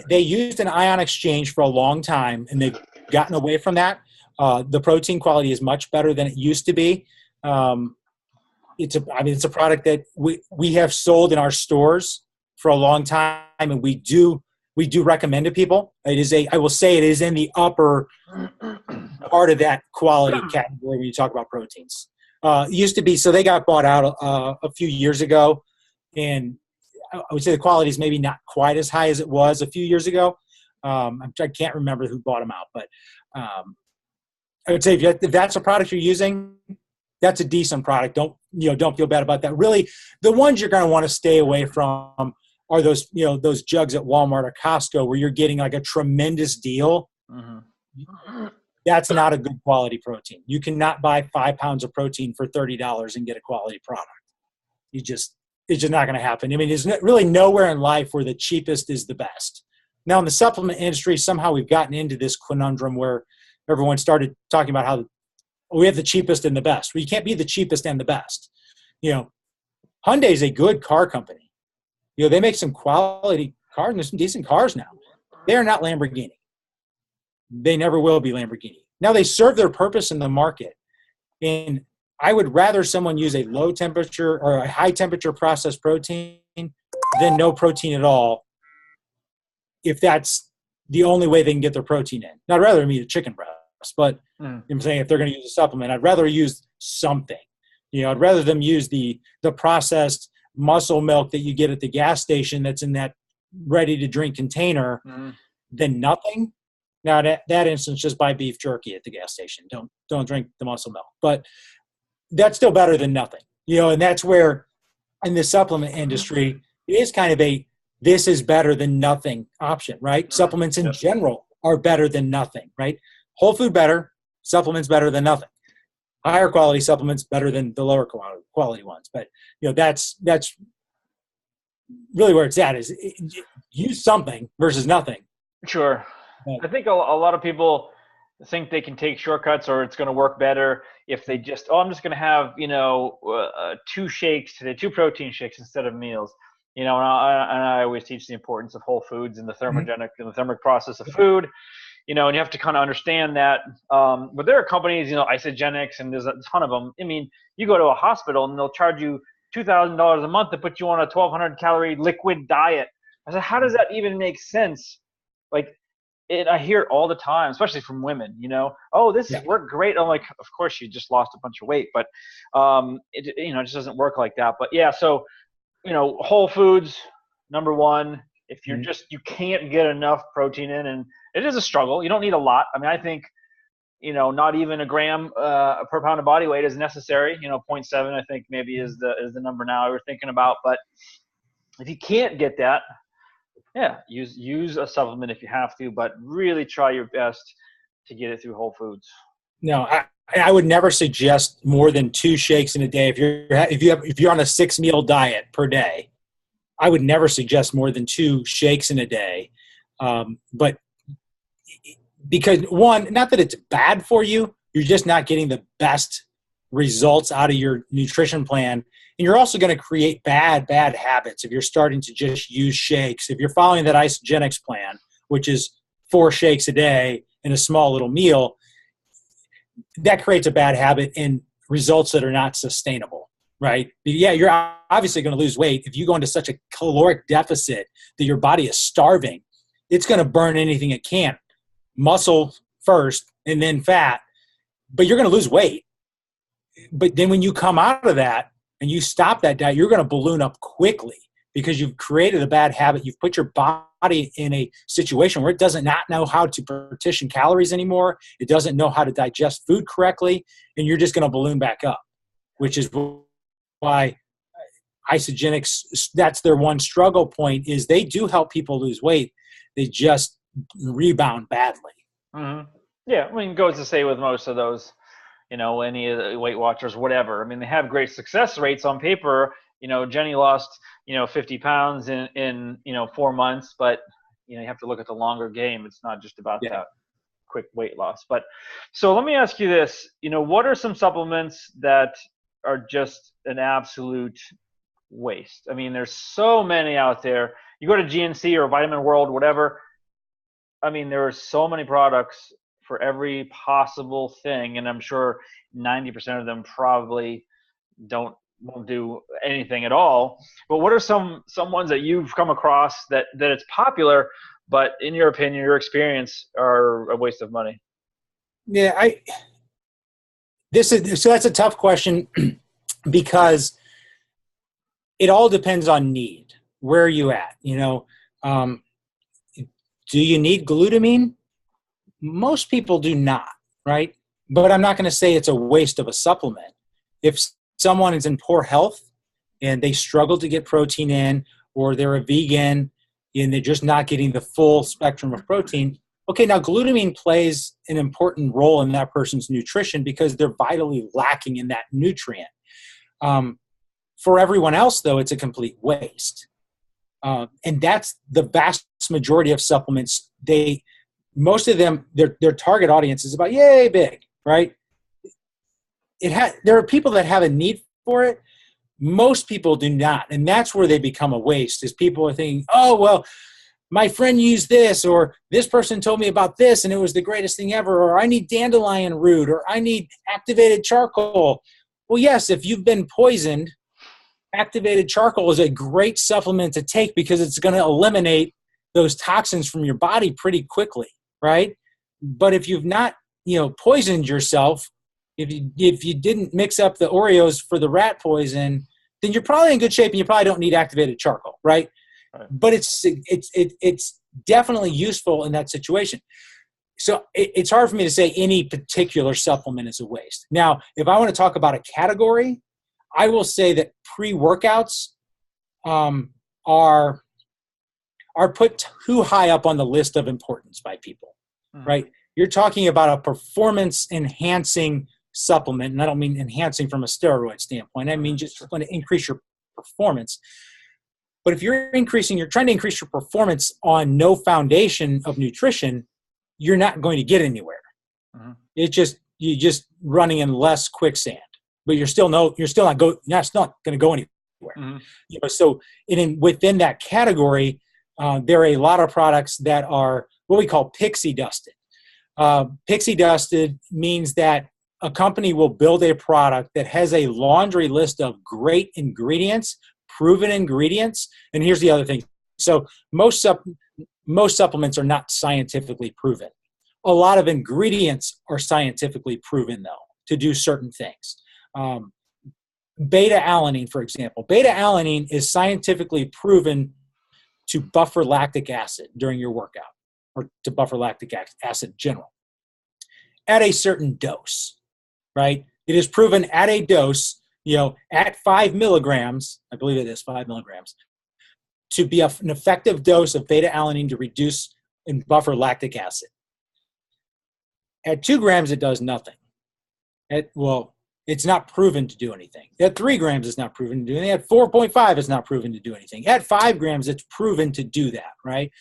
used an ion exchange for a long time, and they've gotten away from that. The protein quality is much better than it used to be. It's a product that we have sold in our stores for a long time, and we do recommend to people. I will say it is in the upper part of that quality category when you talk about proteins. It used to be, so they got bought out a few years ago, and I would say the quality is maybe not quite as high as it was a few years ago. I can't remember who bought them out, but I would say if that's a product you're using, that's a decent product. Don't feel bad about that. Really, the ones you're going to want to stay away from are those jugs at Walmart or Costco where you're getting like a tremendous deal. Mm-hmm. That's not a good quality protein. You cannot buy 5 pounds of protein for $30 and get a quality product. It's just not going to happen. There's really nowhere in life where the cheapest is the best. Now in the supplement industry, somehow we've gotten into this conundrum where everyone started talking about how we have the cheapest and the best. Well, you can't be the cheapest and the best. Hyundai is a good car company. They make some quality cars, and there's some decent cars now. They're not Lamborghini. They never will be Lamborghini. Now they serve their purpose in the market. And I would rather someone use a low temperature or a high temperature processed protein than no protein at all, if that's the only way they can get their protein in. Now, I'd rather them eat a chicken breast, but I'm saying if they're going to use a supplement, I'd rather use something. I'd rather them use the processed muscle milk that you get at the gas station that's in that ready-to-drink container than nothing. Now, that instance, just buy beef jerky at the gas station. Don't drink the muscle milk. But that's still better than nothing. And that's where in the supplement industry, it is kind of a this is better than nothing option, right? Supplements in general are better than nothing, right? Whole food better, supplements better than nothing. Higher quality supplements better than the lower quality ones. But that's really where it's at, is use something versus nothing. Sure. I think a lot of people think they can take shortcuts, or it's going to work better if they just, I'm just going to have, 2 shakes today, 2 protein shakes instead of meals. And I always teach the importance of whole foods and the thermogenic and the thermic process of food, and you have to kind of understand that. But there are companies, Isogenics, and there's a ton of them. I mean, you go to a hospital and they'll charge you $2,000 a month to put you on a 1,200 calorie liquid diet. I said, how does that even make sense? Like, I hear it all the time, especially from women, oh, this has worked great. I'm like, of course you just lost a bunch of weight, but it just doesn't work like that. But yeah, so, whole foods, number one. If you're you can't get enough protein in, and it is a struggle. You don't need a lot. I mean, I think, not even a gram per pound of body weight is necessary. 0.7, I think maybe is the number now we're thinking about. But if you can't get that, use a supplement if you have to, but really try your best to get it through whole foods. No, I would never suggest more than 2 shakes in a day. If you're on a 6-meal diet per day, I would never suggest more than 2 shakes in a day. But because one, not that it's bad for you, you're just not getting the best results out of your nutrition plan. And you're also going to create bad habits if you're starting to just use shakes. If you're following that Isogenics plan, which is 4 shakes a day in a small little meal, that creates a bad habit and results that are not sustainable, right? Yeah, you're obviously going to lose weight. If you go into such a caloric deficit that your body is starving, it's going to burn anything it can. Muscle first and then fat, but you're going to lose weight. But then when you come out of that and you stop that diet, you're going to balloon up quickly because you've created a bad habit. You've put your body in a situation where it doesn't not know how to partition calories anymore. It doesn't know how to digest food correctly, and you're just going to balloon back up, which is why Isogenics, that's their one struggle point, is they do help people lose weight. They just rebound badly. Mm-hmm. Yeah, I mean, it goes to say with most of those, any of the Weight Watchers, whatever. I mean, they have great success rates on paper. Jenny lost, 50 pounds in 4 months, but, you have to look at the longer game. It's not just about that quick weight loss. But so let me ask you this, what are some supplements that are just an absolute waste? I mean, there's so many out there. You go to GNC or Vitamin World, whatever. I mean, there are so many products for every possible thing, and I'm sure 90% of them probably won't do anything at all. But what are some ones that you've come across that it's popular, but in your opinion, your experience, are a waste of money? Yeah, so that's a tough question because it all depends on need. Where are you at? Do you need glutamine? Most people do not, right? But I'm not going to say it's a waste of a supplement. If someone is in poor health and they struggle to get protein in, or they're a vegan and they're just not getting the full spectrum of protein, okay, now glutamine plays an important role in that person's nutrition because they're vitally lacking in that nutrient. For everyone else, though, it's a complete waste. And that's the vast majority of supplements. Most of them, their target audience is about yay big, right? There are people that have a need for it. Most people do not, and that's where they become a waste. Is people are thinking, oh well, my friend used this, or this person told me about this, and it was the greatest thing ever, or I need dandelion root, or I need activated charcoal. Well, yes, if you've been poisoned, activated charcoal is a great supplement to take because it's going to eliminate those toxins from your body pretty quickly, right? But if you've not, poisoned yourself, if you didn't mix up the Oreos for the rat poison, then you're probably in good shape, and you probably don't need activated charcoal, right? Right. But it's definitely useful in that situation. So it's hard for me to say any particular supplement is a waste. Now, if I want to talk about a category, I will say that pre-workouts are put too high up on the list of importance by people, right? You're talking about a performance-enhancing supplement, and I don't mean enhancing from a steroid standpoint. I mean just going to increase your performance. But if you're trying to increase your performance on no foundation of nutrition, you're not going to get anywhere. You're just running in less quicksand, but you're still not going to go anywhere. So within that category, there are a lot of products that are what we call pixie dusted. Pixie dusted means that a company will build a product that has a laundry list of great ingredients, proven ingredients. And here's the other thing. So most supplements are not scientifically proven. A lot of ingredients are scientifically proven, though, to do certain things. Beta-alanine, for example. Beta-alanine is scientifically proven to buffer lactic acid during your workout, or to buffer lactic acid in general, at a certain dose, right? It is proven at a dose, at 5 milligrams, I believe it is 5 milligrams, to be an effective dose of beta-alanine to reduce and buffer lactic acid. At 2 grams, it does nothing. It's not proven to do anything. At 3 grams, it's not proven to do anything. At 4.5, it's not proven to do anything. At 5 grams, it's proven to do that, right?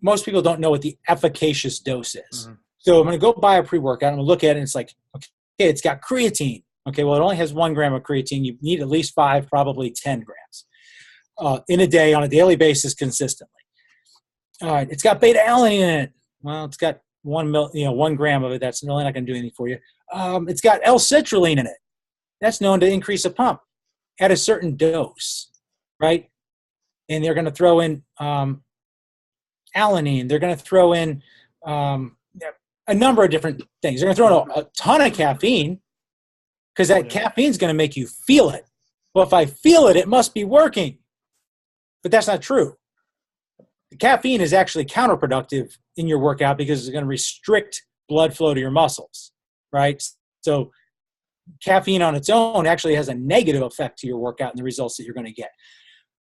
Most people don't know what the efficacious dose is. So I'm going to go buy a pre-workout, I'm going to look at it, and it's like, okay, it's got creatine. Okay, well, it only has 1 gram of creatine. You need at least 5, probably 10 grams in a day on a daily basis consistently. All right, it's got beta-alanine in it. Well, it's got 1 gram of it. That's really not going to do anything for you. It's got L-citrulline in it. That's known to increase a pump at a certain dose, right? And they're going to throw in alanine. They're going to throw in a number of different things. They're going to throw in a ton of caffeine because that caffeine is going to make you feel it. Well, if I feel it, it must be working. But that's not true. The caffeine is actually counterproductive in your workout because it's going to restrict blood flow to your muscles, right? So caffeine on its own actually has a negative effect to your workout and the results that you're going to get.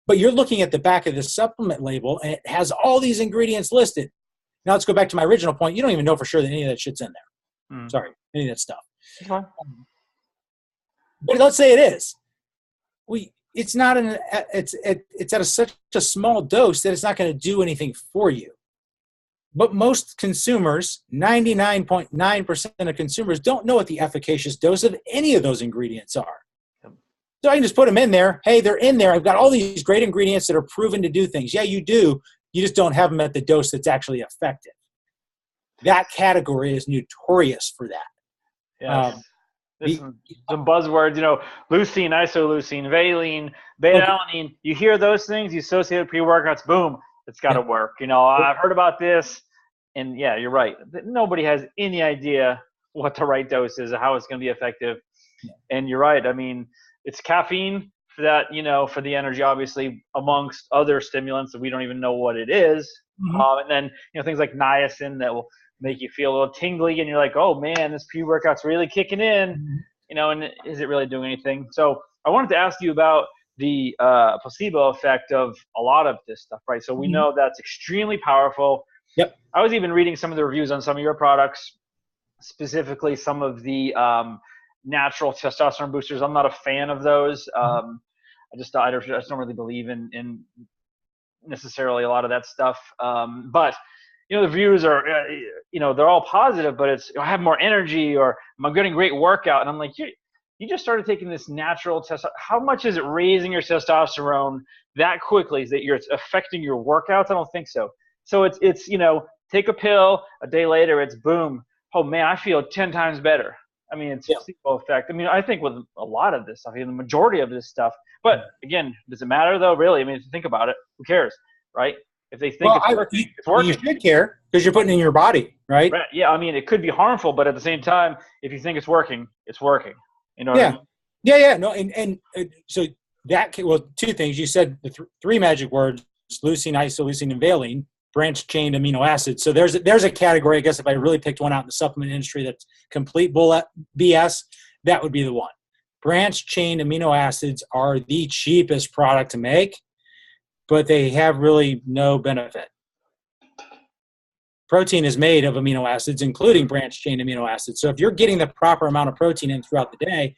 But you're looking at the back of the supplement label, and it has all these ingredients listed. Now let's go back to my original point. You don't even know for sure that any of that shit's in there. Sorry, any of that stuff. But let's say it is. It's not it's at such a small dose that it's not going to do anything for you. But most consumers, 99.9% of consumers, don't know what the efficacious dose of any of those ingredients are. So I can just put them in there. Hey, they're in there. I've got all these great ingredients that are proven to do things. Yeah, you do. You just don't have them at the dose that's actually effective. That category is notorious for that. Yeah. Some buzzwords, leucine, isoleucine, valine, beta-alanine. You hear those things, you associate with pre-workouts, boom, it's got to work. I've heard about this, and yeah, you're right. Nobody has any idea what the right dose is or how it's going to be effective. And you're right. I mean, it's caffeine for that, for the energy, obviously, amongst other stimulants that we don't even know what it is. And then, things like niacin that will make you feel a little tingly, and you're like, oh man, this pre-workout's really kicking in, and is it really doing anything? So I wanted to ask you about the placebo effect of a lot of this stuff, right? So we know that's extremely powerful. Yep. I was even reading some of the reviews on some of your products, specifically some of the natural testosterone boosters. I'm not a fan of those. I just don't really believe in necessarily a lot of that stuff. But the reviews are, they're all positive, but it's, I have more energy, or I'm getting great workout. And I'm like, you just started taking this natural testosterone. How much is it raising your testosterone that quickly? Is that it's affecting your workouts? I don't think so. So it's take a pill, a day later, it's boom. Oh man, I feel 10 times better. I mean, it's placebo effect. I mean, I think with a lot of this stuff, the majority of this stuff, but again, does it matter though? Really? I mean, if you think about it, who cares, right? If they think it's working, it's working. You should care because you're putting it in your body, right? Right. Yeah, I mean, it could be harmful, but at the same time, if you think it's working, it's working. You know what I mean? Yeah. No, and so well, two things. You said the three magic words: leucine, isoleucine, and valine, branched-chain amino acids. So there's a category, I guess, if I really picked one out in the supplement industry that's complete BS, that would be the one. Branched-chain amino acids are the cheapest product to make, but they have really no benefit. Protein is made of amino acids, including branched-chain amino acids. So if you're getting the proper amount of protein in throughout the day,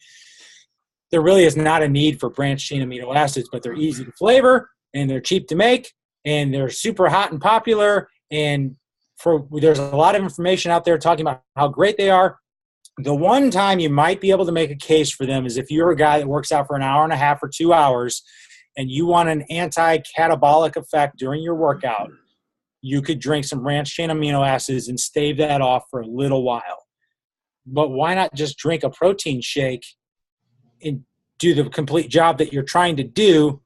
there really is not a need for branched-chain amino acids, but they're easy to flavor, and they're cheap to make, and they're super hot and popular. And there's a lot of information out there talking about how great they are. The one time you might be able to make a case for them is if you're a guy that works out for an hour and a half or 2 hours, and you want an anti-catabolic effect during your workout, you could drink some branched-chain amino acids and stave that off for a little while. But why not just drink a protein shake and do the complete job that you're trying to do,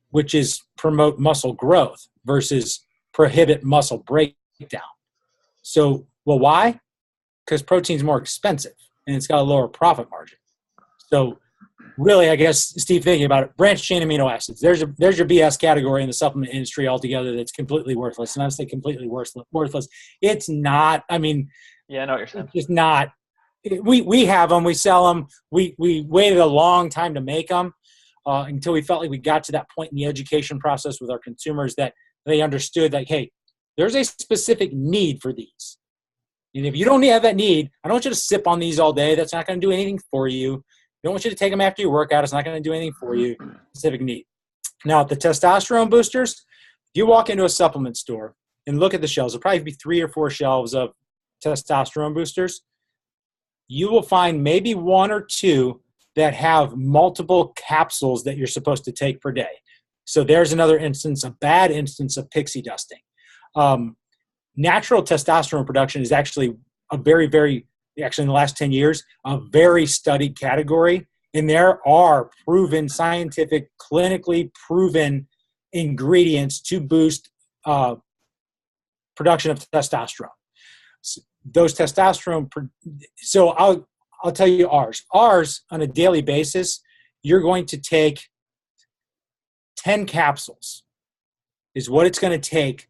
which is promote muscle growth versus prohibit muscle breakdown? So, well, why? Because protein's more expensive and it's got a lower profit margin. So really, I guess, Steve, thinking about it, branched-chain amino acids, there's your BS category in the supplement industry altogether that's completely worthless. And I say completely worthless. It's not, I mean, yeah, I know what you're saying. It's not. We have them, we sell them. We waited a long time to make them until we felt like we got to that point in the education process with our consumers that they understood that, hey, there's a specific need for these. And if you don't have that need, I don't want you to sip on these all day. That's not going to do anything for you. I don't want you to take them after your workout. It's not going to do anything for you. Specific need. Now, the testosterone boosters, if you walk into a supplement store and look at the shelves, there'll probably be 3 or 4 shelves of testosterone boosters. You will find maybe 1 or 2 that have multiple capsules that you're supposed to take per day. So there's another instance, a bad instance of pixie dusting. Natural testosterone production is actually a very, very, actually in the last 10 years, a very studied category. And there are proven, scientific, clinically proven ingredients to boost production of testosterone. Those testosterone, so I'll tell you ours. Ours, on a daily basis, you're going to take 10 capsules is what it's going to take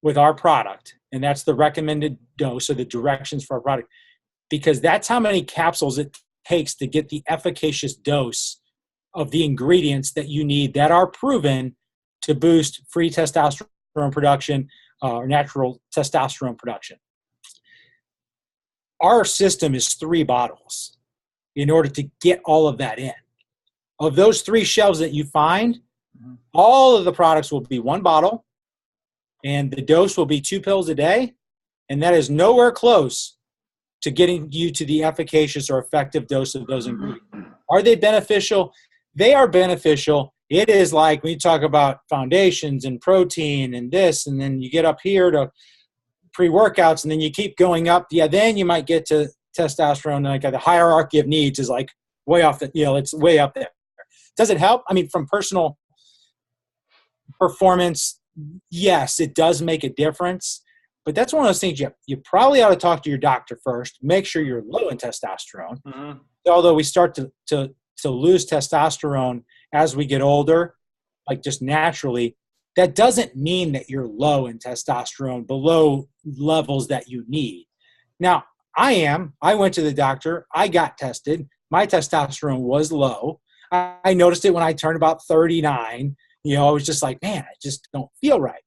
with our product. And that's the recommended dose or the directions for our product, because that's how many capsules it takes to get the efficacious dose of the ingredients that you need that are proven to boost free testosterone production or natural testosterone production. Our system is 3 bottles in order to get all of that in. Of those 3 shelves that you find, all of the products will be 1 bottle, and the dose will be 2 pills a day, and that is nowhere close to getting you to the efficacious or effective dose of those ingredients. Are they beneficial? They are beneficial. It is like when you talk about foundations and protein and this, and then you get up here to pre-workouts, and then you keep going up. Yeah, then you might get to testosterone. Like the hierarchy of needs is like way off the, it's way up there. Does it help? I mean, from personal performance, yes, it does make a difference. But that's one of those things you probably ought to talk to your doctor first. Make sure you're low in testosterone. Mm-hmm. Although we start to lose testosterone as we get older, like just naturally, that doesn't mean that you're low in testosterone, below levels that you need. Now, I went to the doctor. I got tested. My testosterone was low. I noticed it when I turned about 39. I was just like, man, I just don't feel right.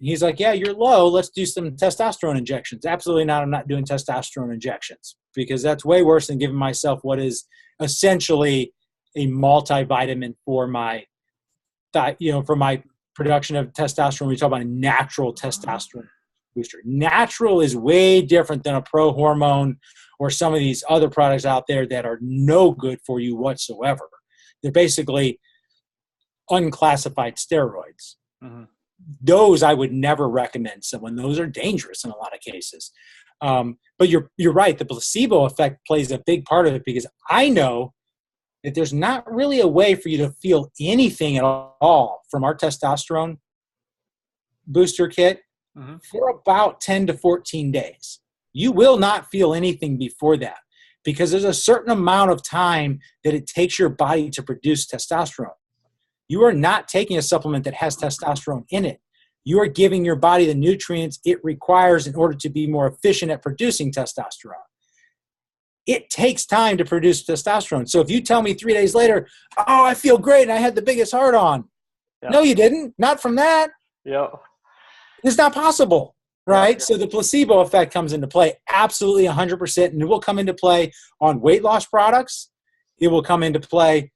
He's like, yeah, you're low. Let's do some testosterone injections. Absolutely not. I'm not doing testosterone injections because that's way worse than giving myself what is essentially a multivitamin for my, for my production of testosterone. We talk about a natural testosterone booster. Natural is way different than a pro hormone or some of these other products out there that are no good for you whatsoever. They're basically unclassified steroids. Mm-hmm. Those I would never recommend someone. Those are dangerous in a lot of cases. But you're right. The placebo effect plays a big part of it because I know that there's not really a way for you to feel anything at all from our testosterone booster kit for about 10 to 14 days. You will not feel anything before that because there's a certain amount of time that it takes your body to produce testosterone. You are not taking a supplement that has testosterone in it. You are giving your body the nutrients it requires in order to be more efficient at producing testosterone. It takes time to produce testosterone. So if you tell me 3 days later, oh, I feel great and I had the biggest heart on. Yeah. No, you didn't. Not from that. Yeah. It's not possible, right? Yeah. So the placebo effect comes into play absolutely 100%, and it will come into play on weight loss products. It will come into play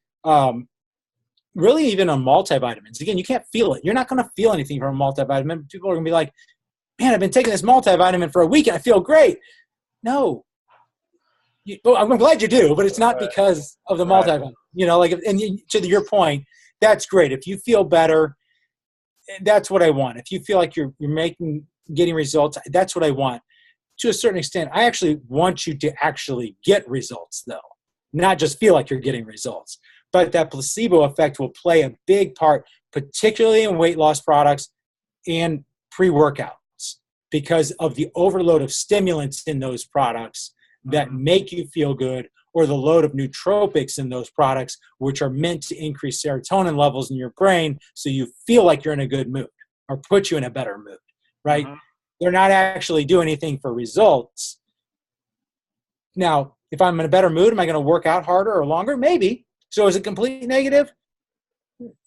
really even on multivitamins. Again, you can't feel it. You're not going to feel anything from a multivitamin. People are going to be like, man, I've been taking this multivitamin for a week and I feel great. No. Well, I'm glad you do, but it's not because of the multivitamin. You know, like, and to your point, that's great. If you feel better, that's what I want. If you feel like you're getting results, that's what I want. To a certain extent, I actually want you to actually get results, though, not just feel like you're getting results. But that placebo effect will play a big part, particularly in weight loss products and pre-workouts, because of the overload of stimulants in those products that make you feel good, or the load of nootropics in those products, which are meant to increase serotonin levels in your brain so you feel like you're in a good mood or put you in a better mood, right? They're not actually doing anything for results. Now, if I'm in a better mood, am I going to work out harder or longer? Maybe. So is it completely negative?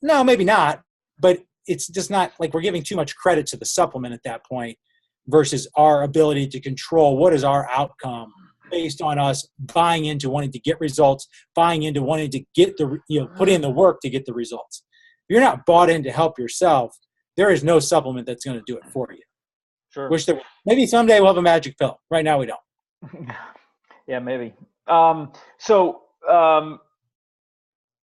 No, maybe not. But it's just not like we're giving too much credit to the supplement at that point versus our ability to control what is our outcome based on us buying into wanting to get results, buying into wanting to get put in the work to get the results. If you're not bought in to help yourself, there is no supplement that's going to do it for you. Sure. Maybe someday we'll have a magic pill. Right now we don't. Yeah, maybe. I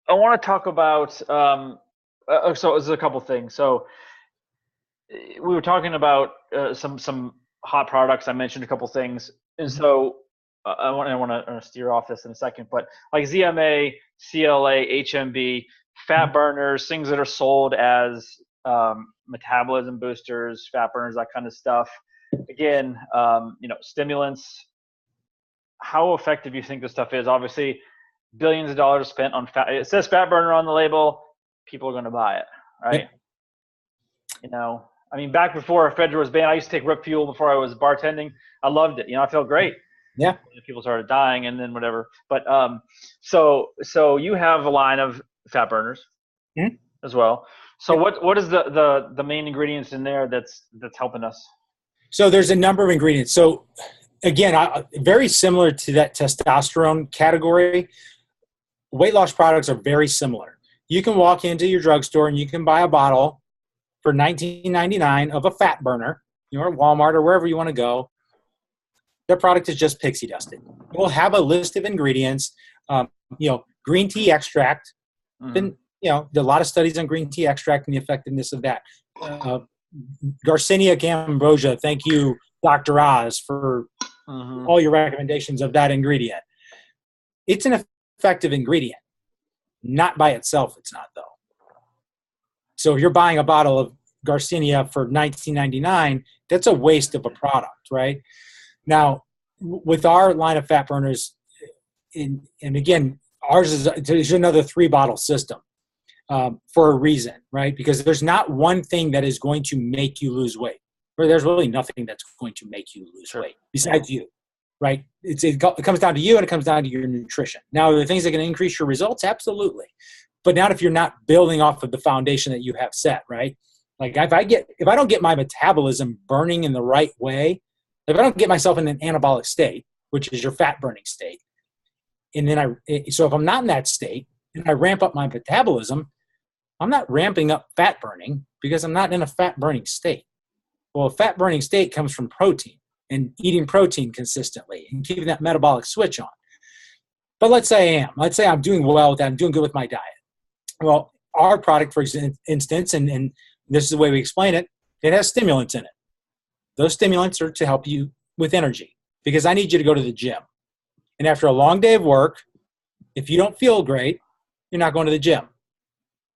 want to talk about, so there's a couple things. So we were talking about some hot products. I mentioned a couple things. And so I want to steer off this in a second, but like ZMA, CLA, HMB, fat burners, things that are sold as metabolism boosters, fat burners, that kind of stuff. Again, stimulants. How effective do you think this stuff is? Obviously, billions of dollars spent on fat. It says fat burner on the label. People are going to buy it, right? I mean, back before ephedra was banned, I used to take Rip Fuel before I was bartending. I loved it. I felt great. Yeah. People started dying and then whatever. But so you have a line of fat burners as well. So what is the main ingredients in there that's helping us? So there's a number of ingredients. So again, very similar to that testosterone category. Weight loss products are very similar. You can walk into your drugstore and you can buy a bottle for $19.99 of a fat burner, or Walmart or wherever you want to go. Their product is just pixie dusted. We'll have a list of ingredients. Green tea extract. Been, there are a lot of studies on green tea extract and the effectiveness of that. Garcinia cambogia. Thank you, Dr. Oz, for all your recommendations of that ingredient. It's an effective ingredient. Not by itself, it's not, though. So if you're buying a bottle of Garcinia for $19.99, that's a waste of a product, right? Now, with our line of fat burners, and again, ours is another 3-bottle system for a reason, right? Because there's not one thing that is going to make you lose weight. Or there's really nothing that's going to make you lose weight besides you, right? It comes down to you, and it comes down to your nutrition. Now, are there things that can increase your results? Absolutely. But not if you're not building off of the foundation that you have set, right? Like if I don't get my metabolism burning in the right way, if I don't get myself in an anabolic state, which is your fat burning state, and then so if I'm not in that state and I ramp up my metabolism, I'm not ramping up fat burning because I'm not in a fat burning state. Well, a fat burning state comes from protein and eating protein consistently and keeping that metabolic switch on. But let's say I am. Let's say I'm doing well with that. I'm doing good with my diet. Well, our product, for instance, and this is the way we explain it, it has stimulants in it. Those stimulants are to help you with energy because I need you to go to the gym. And after a long day of work, if you don't feel great, you're not going to the gym.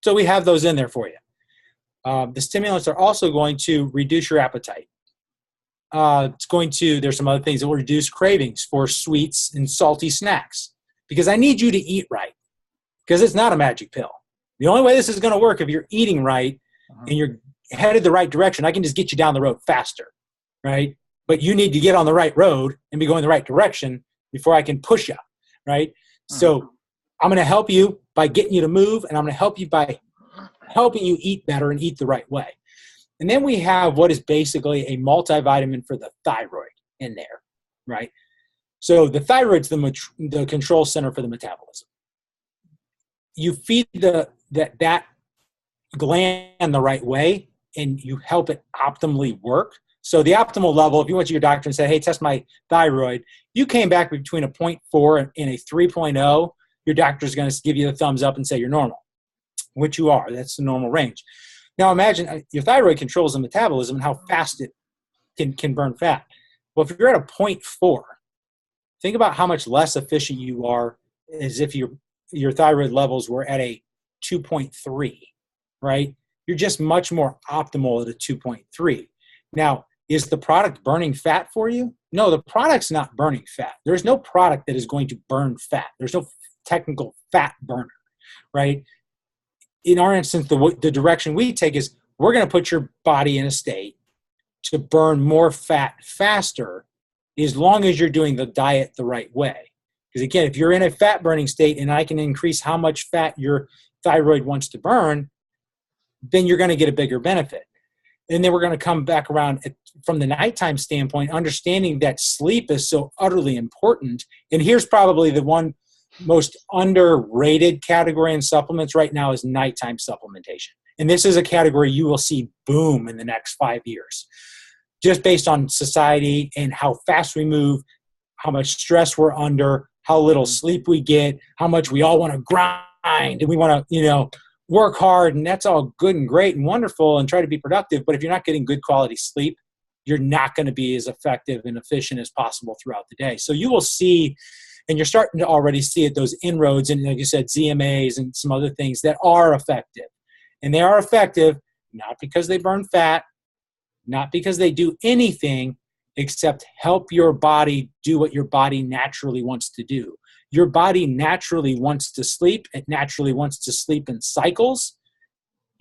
So we have those in there for you. The stimulants are also going to reduce your appetite. There's some other things that will reduce cravings for sweets and salty snacks, because I need you to eat right, because it's not a magic pill. The only way this is going to work if you're eating right and you're headed the right direction. I can just get you down the road faster, right? But you need to get on the right road and be going the right direction before I can push you, right? So I'm going to help you by getting you to move, and I'm going to help you by helping you eat better and eat the right way. And then we have what is basically a multivitamin for the thyroid in there, right? So the thyroid's the control center for the metabolism. You feed that gland the right way, and you help it optimally work. So the optimal level, if you went to your doctor and said, hey, test my thyroid, you came back between a 0.4 and a 3.0, your doctor's going to give you the thumbs up and say you're normal, which you are. That's the normal range. Now imagine your thyroid controls the metabolism and how fast it can burn fat. Well, if you're at a 0.4, think about how much less efficient you are as if your thyroid levels were at a 2.3, right? You're just much more optimal at a 2.3. Now, is the product burning fat for you? No, the product's not burning fat. There's no product that is going to burn fat. There's no technical fat burner, right? In our instance, the direction we take is we're going to put your body in a state to burn more fat faster, as long as you're doing the diet the right way. Because again, if you're in a fat burning state and I can increase how much fat your thyroid wants to burn, then you're going to get a bigger benefit. And then we're going to come back around from the nighttime standpoint, understanding that sleep is so utterly important. And here's probably the one most underrated category in supplements right now is nighttime supplementation. And this is a category you will see boom in the next 5 years, just based on society and how fast we move, how much stress we're under, how little sleep we get, how much we all want to grind and we want to, work hard. And that's all good and great and wonderful and try to be productive. But if you're not getting good quality sleep, you're not going to be as effective and efficient as possible throughout the day. So you will see, and you're starting to already see it, those inroads, and like you said, ZMAs and some other things that are effective. And they are effective not because they burn fat, not because they do anything except help your body do what your body naturally wants to do. Your body naturally wants to sleep. It naturally wants to sleep in cycles.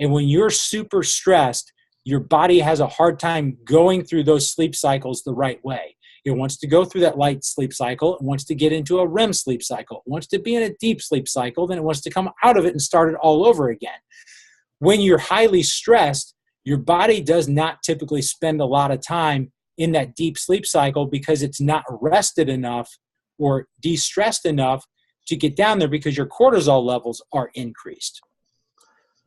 And when you're super stressed, your body has a hard time going through those sleep cycles the right way. It wants to go through that light sleep cycle. It wants to get into a REM sleep cycle. It wants to be in a deep sleep cycle. Then it wants to come out of it and start it all over again. When you're highly stressed, your body does not typically spend a lot of time in that deep sleep cycle because it's not rested enough or de-stressed enough to get down there because your cortisol levels are increased.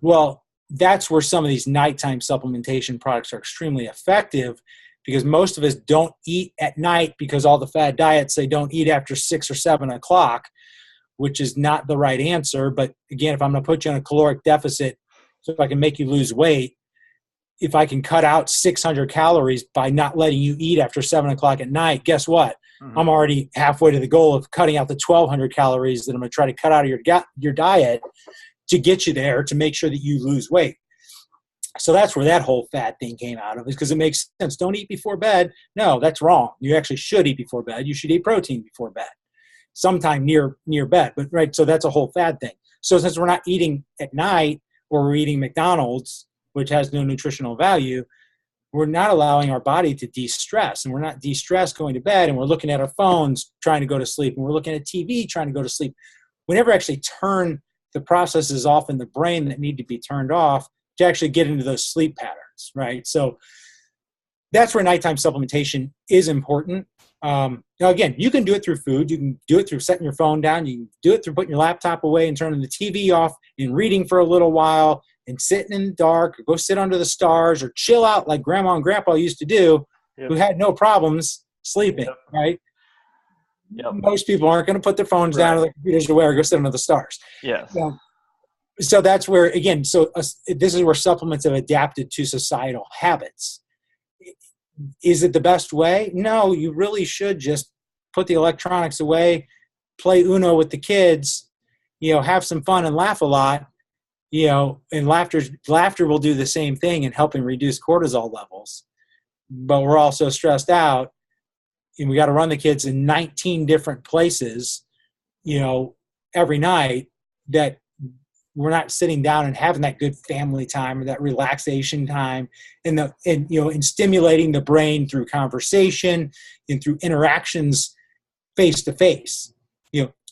Well, that's where some of these nighttime supplementation products are extremely effective, because most of us don't eat at night because all the fad diets say don't eat after 6 or 7 o'clock, which is not the right answer. But again, if I'm going to put you on a caloric deficit so if I can make you lose weight, if I can cut out 600 calories by not letting you eat after 7 o'clock at night, guess what? I'm already halfway to the goal of cutting out the 1,200 calories that I'm going to try to cut out of your diet to get you there to make sure that you lose weight. So that's where that whole fad thing came out of, is because it makes sense. Don't eat before bed. No, that's wrong. You actually should eat before bed. You should eat protein before bed, sometime near bed. But right, so that's a whole fad thing. So since we're not eating at night, or we're eating McDonald's, which has no nutritional value, we're not allowing our body to de-stress. And we're not de-stressed going to bed, and we're looking at our phones trying to go to sleep, and we're looking at TV trying to go to sleep. We never actually turn the processes off in the brain that need to be turned off to actually get into those sleep patterns, right? So that's where nighttime supplementation is important. Now, again, you can do it through food. You can do it through setting your phone down. You can do it through putting your laptop away and turning the TV off and reading for a little while and sitting in the dark, or go sit under the stars, or chill out like grandma and grandpa used to do, who had no problems sleeping, right? Most people aren't going to put their phones down or their computers away or go sit under the stars. So that's where, again, this is where supplements have adapted to societal habits. Is it the best way? No, you really should just put the electronics away, play Uno with the kids, have some fun and laugh a lot, and laughter will do the same thing in helping reduce cortisol levels. But we're also stressed out, and we got to run the kids in 19 different places, every night, that we're not sitting down and having that good family time or that relaxation time, and stimulating the brain through conversation and through interactions face to face.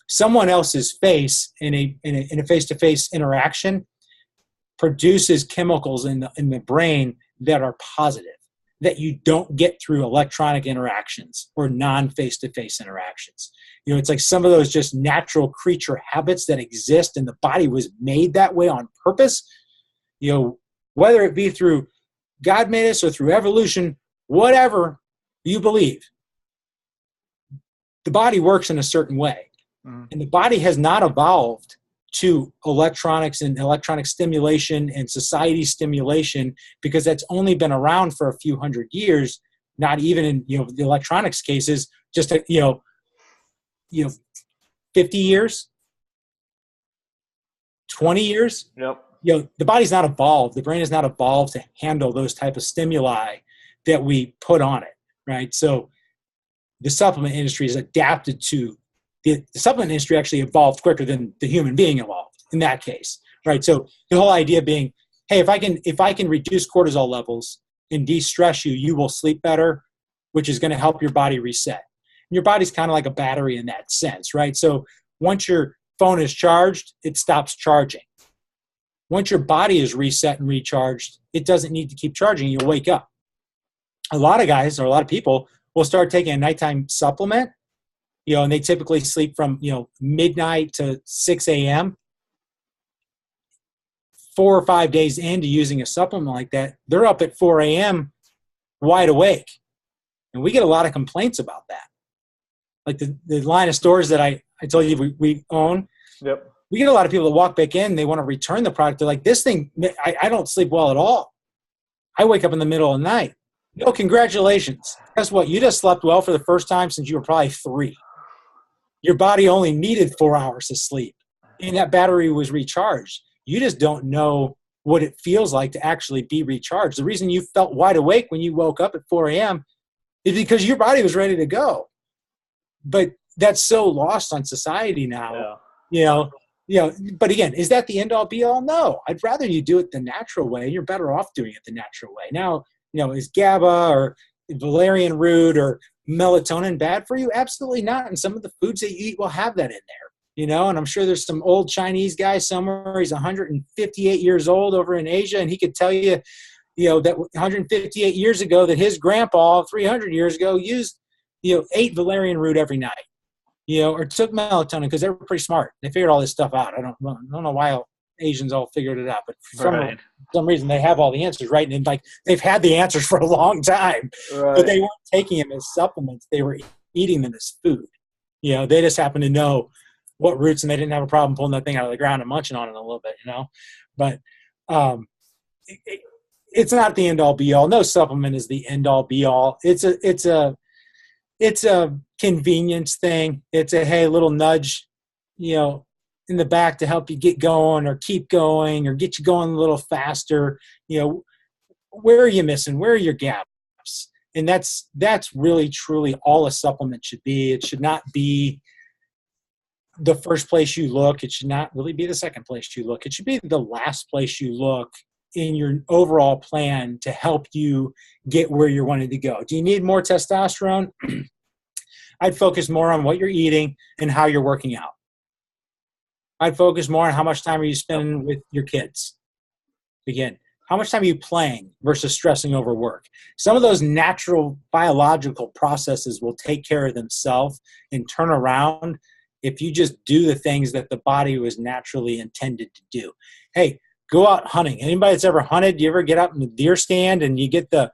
Someone else's face in a face-to-face interaction produces chemicals in the brain that are positive, that you don't get through electronic interactions or non-face-to-face interactions. It's like some of those just natural creature habits that exist, and the body was made that way on purpose. Whether it be through God made us or through evolution, whatever you believe, the body works in a certain way. And the body has not evolved to electronics and electronic stimulation and society stimulation because that's only been around for a few hundred years, not even in the electronics cases, just 50 years, 20 years. Yep. The body's not evolved. The brain is not evolved to handle those type of stimuli that we put on it, right? So the supplement industry is adapted to the supplement industry actually evolved quicker than the human being evolved in that case, right? So the whole idea being, hey, if I can reduce cortisol levels and de-stress you, you will sleep better, which is going to help your body reset. And your body's kind of like a battery in that sense, right? So once your phone is charged, it stops charging. Once your body is reset and recharged, it doesn't need to keep charging. You'll wake up. A lot of guys or a lot of people will start taking a nighttime supplement, and they typically sleep from, midnight to 6 a.m. 4 or 5 days into using a supplement like that, they're up at 4 a.m. wide awake. And we get a lot of complaints about that. Like the line of stores that I told you we own. Yep. We get a lot of people that walk back in, they want to return the product. They're like, this thing, I don't sleep well at all. I wake up in the middle of the night. Congratulations. Guess what? You just slept well for the first time since you were probably 3. Your body only needed 4 hours of sleep, and that battery was recharged. You just don't know what it feels like to actually be recharged. The reason you felt wide awake when you woke up at 4 a.m. is because your body was ready to go. But that's so lost on society now. But again, is that the end-all be-all? No. I'd rather you do it the natural way. You're better off doing it the natural way. Now, is GABA or valerian root or melatonin bad for you? Absolutely not. And some of the foods that you eat will have that in there, and I'm sure there's some old Chinese guy somewhere. He's 158 years old over in Asia, and he could tell you, that 158 years ago that his grandpa 300 years ago used, ate valerian root every night, or took melatonin because they were pretty smart. They figured all this stuff out. I don't know why Asians all figured it out, but for some reason they have all the answers, right? And they've had the answers for a long time, but they weren't taking them as supplements. They were eating them as food. They just happen to know what roots, and they didn't have a problem pulling that thing out of the ground and munching on it a little bit, But it's not the end all be all. No supplement is the end all be all. It's a convenience thing. It's a, hey, little nudge, in the back to help you get going or keep going or get you going a little faster. Where are you missing? Where are your gaps? And that's really, truly all a supplement should be. It should not be the first place you look. It should not really be the second place you look. It should be the last place you look in your overall plan to help you get where you're wanting to go. Do you need more testosterone? I'd focus more on what you're eating and how you're working out. I'd focus more on how much time are you spending with your kids. Again, how much time are you playing versus stressing over work? Some of those natural biological processes will take care of themselves and turn around if you just do the things that the body was naturally intended to do. Hey, go out hunting. Anybody that's ever hunted, you ever get out in the deer stand and you get the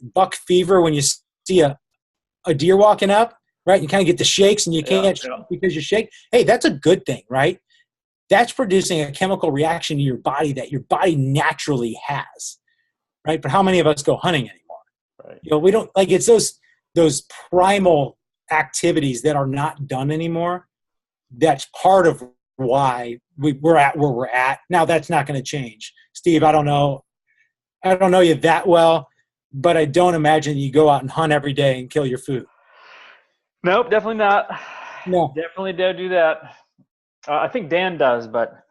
buck fever when you see a deer walking up, right? You kind of get the shakes and you can't because you shake. Hey, that's a good thing, right? That's producing a chemical reaction in your body that your body naturally has, right? But how many of us go hunting anymore? Right. We don't, it's those primal activities that are not done anymore. That's part of why we're at where we're at. Now that's not going to change. Steve, I don't know you that well, but I don't imagine you go out and hunt every day and kill your food. Nope, definitely not. No. Definitely don't do that. I think Dan does, but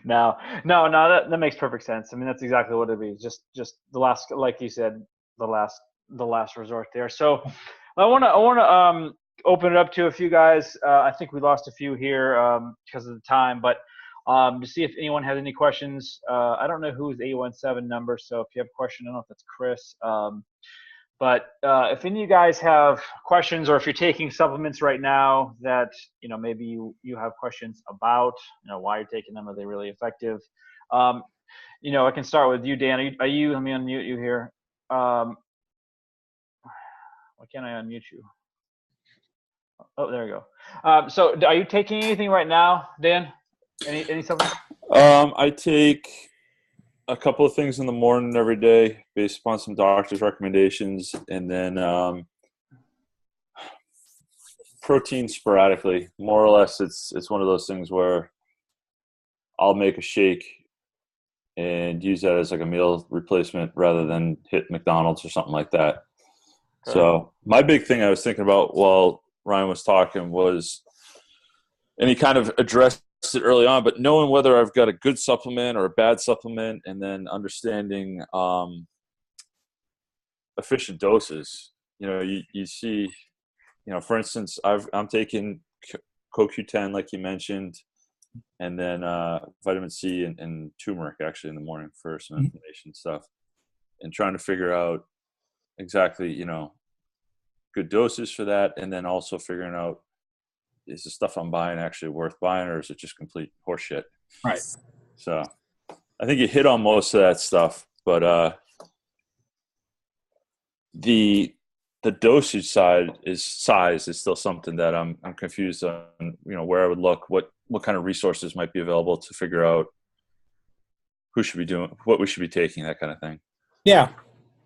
no, that makes perfect sense. I mean, that's exactly what it'd be. Just the last, like you said, the last resort there. So I want to open it up to a few guys. I think we lost a few here because of the time, but to see if anyone has any questions. I don't know who's 817 number, so if you have a question, I don't know if that's Chris. But if any of you guys have questions, or if you're taking supplements right now that maybe you have questions about, why you're taking them, are they really effective? I can start with you, Dan. Are you? Let me unmute you here. Why can't I unmute you? Oh, there you go. So, are you taking anything right now, Dan? Any supplements? I take a couple of things in the morning every day based upon some doctor's recommendations, and then protein sporadically. More or less, it's one of those things where I'll make a shake and use that as like a meal replacement rather than hit McDonald's or something like that. Okay. So my big thing I was thinking about while Ryan was talking was, and he kind of addressed it early on, but knowing whether I've got a good supplement or a bad supplement, and then understanding efficient doses. You see, for instance, I'm taking CoQ10 like you mentioned, and then vitamin C and turmeric actually in the morning for some inflammation stuff, and trying to figure out exactly good doses for that, and then also figuring out, is the stuff I'm buying actually worth buying, or is it just complete horseshit? Right. So I think you hit on most of that stuff, but the dosage size is still something that I'm confused on, where I would look, what kind of resources might be available to figure out who should be doing, what we should be taking, that kind of thing. Yeah.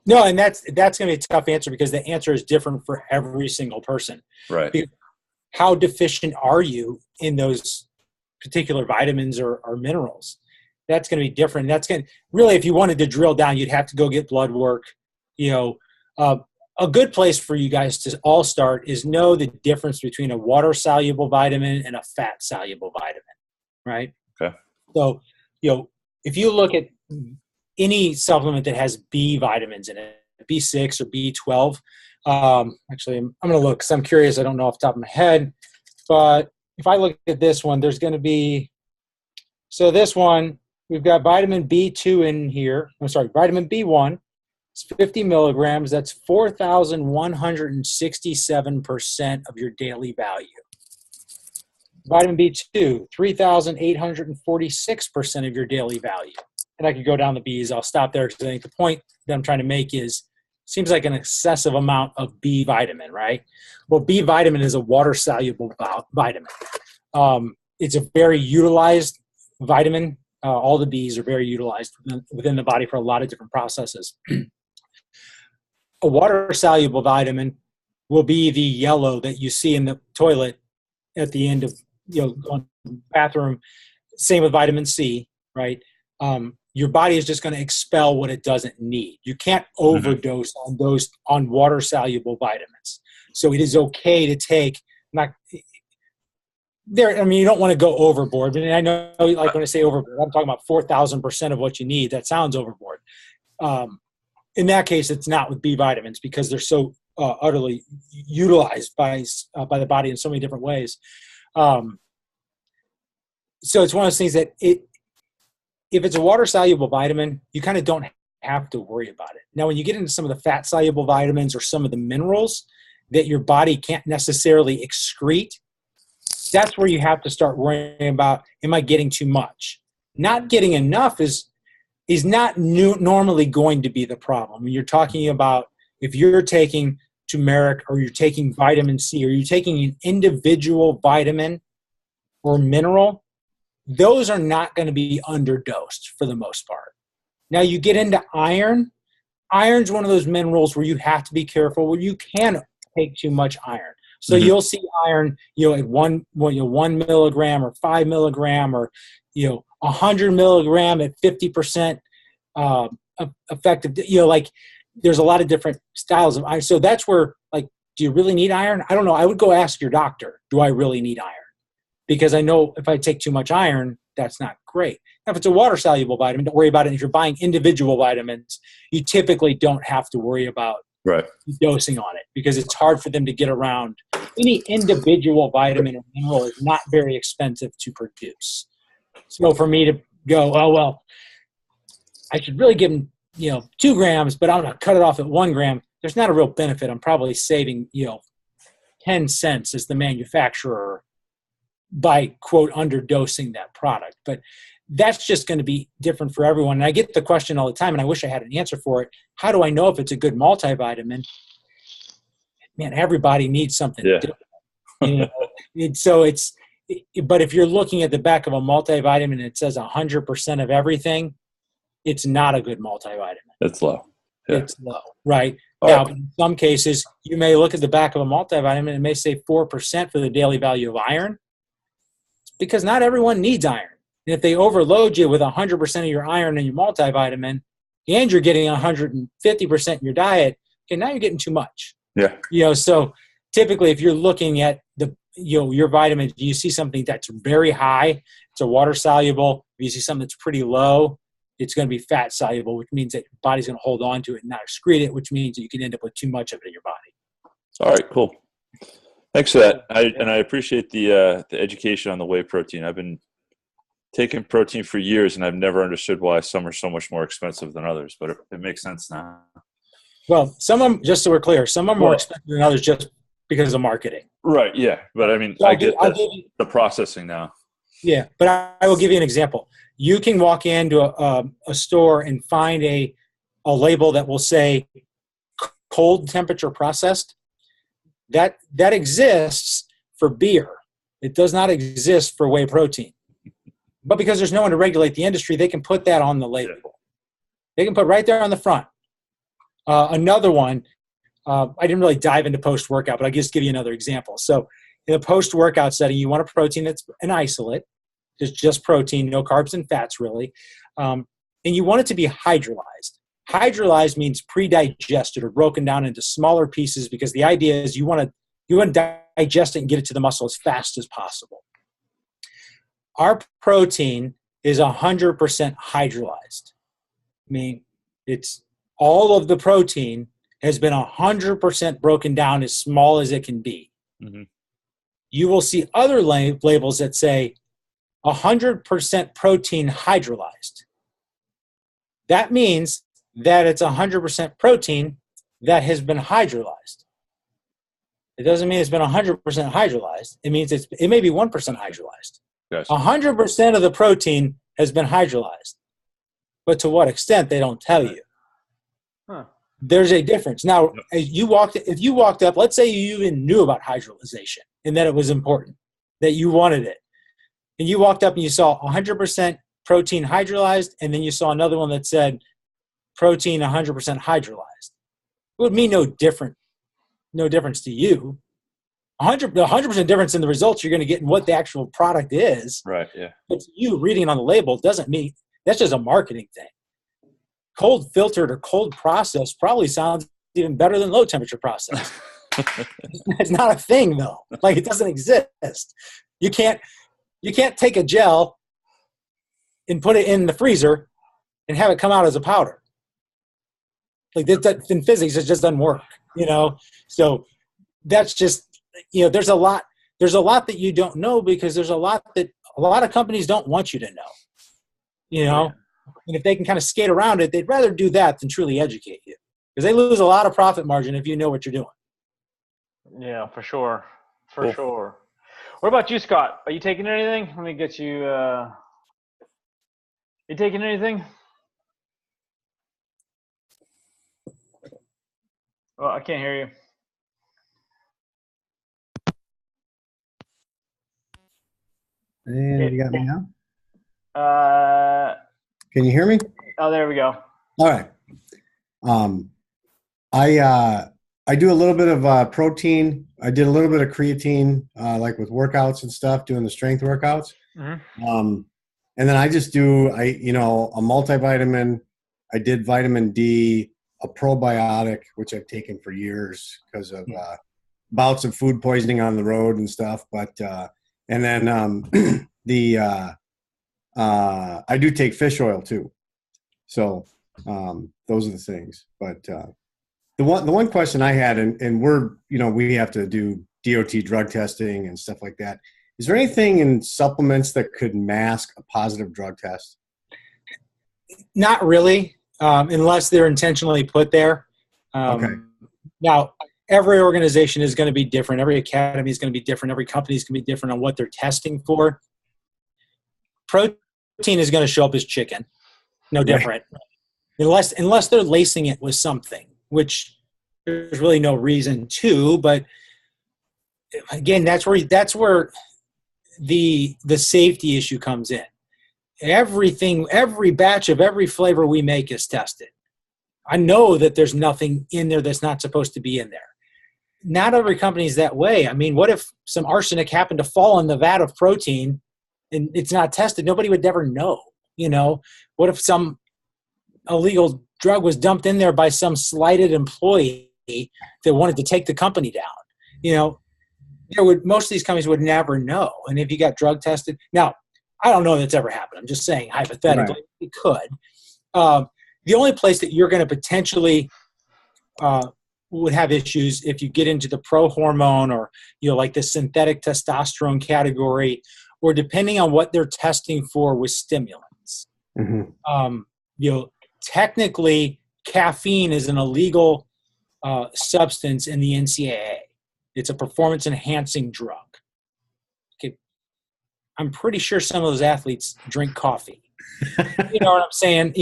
No, and that's going to be a tough answer because the answer is different for every single person. Right. Because how deficient are you in those particular vitamins or minerals? That's going to be different. That's going to really, if you wanted to drill down, you'd have to go get blood work. A good place for you guys to all start is know the difference between a water-soluble vitamin and a fat-soluble vitamin, right? Okay. So, if you look at any supplement that has B vitamins in it, B6 or B12, actually, I'm going to look because I'm curious. I don't know off the top of my head, but if I look at this one, there's going to be, so this one, we've got vitamin B2 in here. I'm sorry, vitamin B1. It's 50 milligrams. That's 4,167% of your daily value. Vitamin B2, 3,846% of your daily value. And I could go down the B's. I'll stop there because I think the point that I'm trying to make is, seems like an excessive amount of B vitamin, right? Well, B vitamin is a water-soluble vitamin. It's a very utilized vitamin. All the Bs are very utilized within the body for a lot of different processes. A water-soluble vitamin will be the yellow that you see in the toilet at the end of, on the bathroom. Same with vitamin C, right? Your body is just going to expel what it doesn't need. You can't overdose on water-soluble vitamins. So it is okay to take, you don't want to go overboard. But I know, like when I say overboard, I'm talking about 4,000% of what you need. That sounds overboard. In that case, it's not with B vitamins because they're so utterly utilized by the body in so many different ways. So it's one of those things that if it's a water-soluble vitamin, you kind of don't have to worry about it. Now, when you get into some of the fat-soluble vitamins or some of the minerals that your body can't necessarily excrete, that's where you have to start worrying about, am I getting too much? Not getting enough is not normally going to be the problem. When you're talking about, if you're taking turmeric or you're taking vitamin C or you're taking an individual vitamin or mineral, those are not going to be underdosed for the most part. Now you get into iron. Iron's one of those minerals where you have to be careful, where you can take too much iron. So you'll see iron, at 1 milligram or 5 milligram or, 100 milligram at 50% effective. Like there's a lot of different styles of iron. So that's where, like, do you really need iron? I don't know. I would go ask your doctor, do I really need iron? Because I know if I take too much iron, that's not great. Now, if it's a water-soluble vitamin, don't worry about it. If you're buying individual vitamins, you typically don't have to worry about dosing on it because it's hard for them to get around. Any individual vitamin or mineral is not very expensive to produce. So for me to go, oh, well, I should really give them, 2 grams, but I'm going to cut it off at 1 gram. There's not a real benefit. I'm probably saving, 10 cents as the manufacturer by, quote, underdosing that product. But that's just going to be different for everyone. And I get the question all the time, and I wish I had an answer for it. How do I know if it's a good multivitamin? Man, everybody needs something different. But if you're looking at the back of a multivitamin and it says 100% of everything, it's not a good multivitamin. It's low. Yeah. It's low, right? Now, in some cases, you may look at the back of a multivitamin and it may say 4% for the daily value of iron. It's because not everyone needs iron. And if they overload you with 100% of your iron in your multivitamin and you're getting 150% in your diet, okay, now you're getting too much. Yeah. So typically if you're looking at your vitamins, you see something that's very high, it's a water soluble. If you see something that's pretty low, it's going to be fat soluble, which means that your body's going to hold on to it and not excrete it, which means that you can end up with too much of it in your body. All right, cool. Thanks for that. I appreciate the education on the whey protein. I've been taking protein for years, and I've never understood why some are so much more expensive than others, but it makes sense now. Well, some of them, just so we're clear, some are more expensive than others just because of marketing. Right, yeah. But I mean, so I get the processing now. Yeah, but I will give you an example. You can walk into a store and find a label that will say cold temperature processed. That exists for beer. It does not exist for whey protein. But because there's no one to regulate the industry, they can put that on the label. Yeah. They can put right there on the front. Another one, I didn't really dive into post-workout, but I'll just give you another example. So in a post-workout setting, you want a protein that's an isolate. It's just protein, no carbs and fats really. And you want it to be hydrolyzed. Hydrolyzed means pre-digested or broken down into smaller pieces because the idea is you want to digest it and get it to the muscle as fast as possible. Our protein is 100% hydrolyzed. I mean, it's all of the protein has been 100% broken down as small as it can be. Mm-hmm. You will see other labels that say 100% protein hydrolyzed. That means that it's 100% protein that has been hydrolyzed. It doesn't mean it's been 100% hydrolyzed. It means it may be 1% hydrolyzed. Yes. 100% of the protein has been hydrolyzed. But to what extent, they don't tell you. Huh. There's a difference. Now, if you walked up, let's say you even knew about hydrolyzation and that it was important, that you wanted it. And you walked up and you saw 100% protein hydrolyzed, and then you saw another one that said protein 100% hydrolyzed. It would mean no difference to you. 100% difference in the results you're going to get in what the actual product is. Right, yeah. But you reading it on the label doesn't mean that's just a marketing thing. Cold filtered or cold processed probably sounds even better than low temperature processed. It's not a thing though. Like it doesn't exist. You can't take a gel and put it in the freezer and have it come out as a powder. Like that in physics, it just doesn't work, So that's just, there's a lot that you don't know because there's a lot that a lot of companies don't want you to know, And if they can kind of skate around it, they'd rather do that than truly educate you because they lose a lot of profit margin if you know what you're doing. Yeah, for sure. For sure. What about you, Scott? Are you taking anything? Let me get you. You taking anything? Oh, I can't hear you. And you got me now? Can you hear me? Oh, there we go. All right. I do a little bit of protein. I did a little bit of creatine, like with workouts and stuff, doing the strength workouts. Mm-hmm. And then I just do, a multivitamin. I did vitamin D, a probiotic, which I've taken for years because of bouts of food poisoning on the road and stuff. But and then I do take fish oil too. So those are the things. But the one question I had, and we have to do DOT drug testing and stuff like that. Is there anything in supplements that could mask a positive drug test? Not really, unless they're intentionally put there. Okay. Now, every organization is going to be different. Every academy is going to be different. Every company is going to be different on what they're testing for. Protein is going to show up as chicken. No different. Right. Unless they're lacing it with something, which there's really no reason to. But again, that's where the safety issue comes in. Every batch of every flavor we make is tested. I know that there's nothing in there that's not supposed to be in there. Not every company is that way. I mean, what if some arsenic happened to fall in the vat of protein and it's not tested? Nobody would ever know. What if some illegal drug was dumped in there by some slighted employee that wanted to take the company down? Most of these companies would never know. And if you got drug tested, now I don't know that's ever happened. I'm just saying hypothetically it could. The only place that you're going to potentially would have issues if you get into the pro-hormone or like the synthetic testosterone category, or depending on what they're testing for with stimulants. Mm-hmm. Technically, caffeine is an illegal substance in the NCAA. It's a performance-enhancing drug. Okay, I'm pretty sure some of those athletes drink coffee. You know what I'm saying?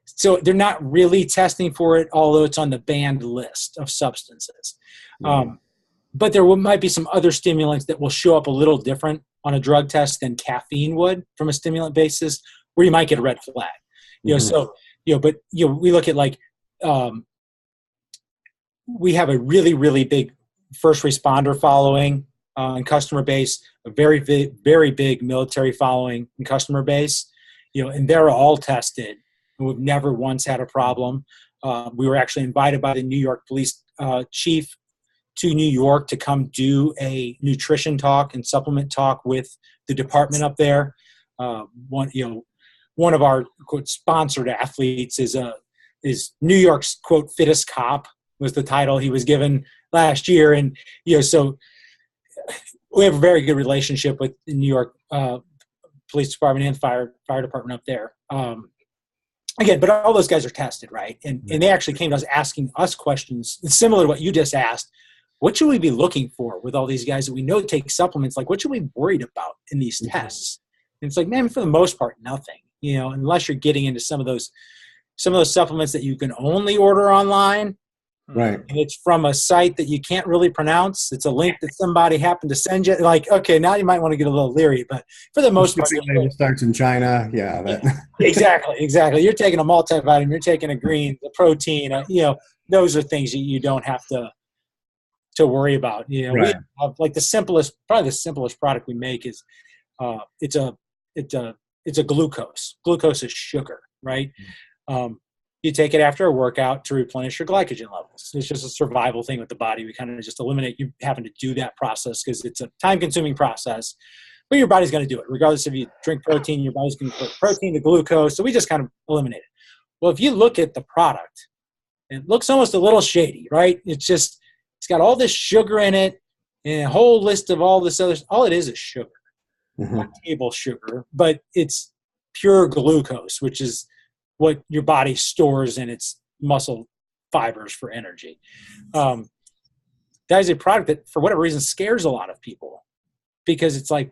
So they're not really testing for it, although it's on the banned list of substances. But there might be some other stimulants that will show up a little different on a drug test than caffeine would from a stimulant basis, where you might get a red flag. But we look at we have a really, really big first responder following and customer base, a very big, very big military following and customer base, and they're all tested. And we've never once had a problem. We were actually invited by the New York police chief to New York to come do a nutrition talk and supplement talk with the department up there. One of our quote sponsored athletes is New York's quote fittest cop was the title he was given last year, and so we have a very good relationship with the New York Police Department and fire department up there. Again, but all those guys are tested, right? And they actually came to us asking us questions similar to what you just asked. What should we be looking for with all these guys that we know take supplements? Like, what should we be worried about in these tests? And it's like, man, for the most part, nothing. Unless you're getting into some of those supplements that you can only order online. Right. And it's from a site that you can't really pronounce. It's a link that somebody happened to send you. Like, okay, now you might want to get a little leery, but for the most part, it starts in China. Yeah. Exactly. You're taking a multivitamin, you're taking a green, the protein, those are things that you don't have to worry about. Right. We have probably the simplest product we make is it's a glucose. Glucose is sugar, right? You take it after a workout to replenish your glycogen levels. It's just a survival thing with the body. We kind of just eliminate you having to do that process because it's a time-consuming process. But your body's going to do it. Regardless if you drink protein, your body's going to put protein to glucose. So we just kind of eliminate it. Well, if you look at the product, it looks almost a little shady, right? It's got all this sugar in it and a whole list of all this other. All it is sugar, not table sugar, but it's pure glucose, which is what your body stores in its muscle fibers for energy. That is a product that, for whatever reason, scares a lot of people because it's like,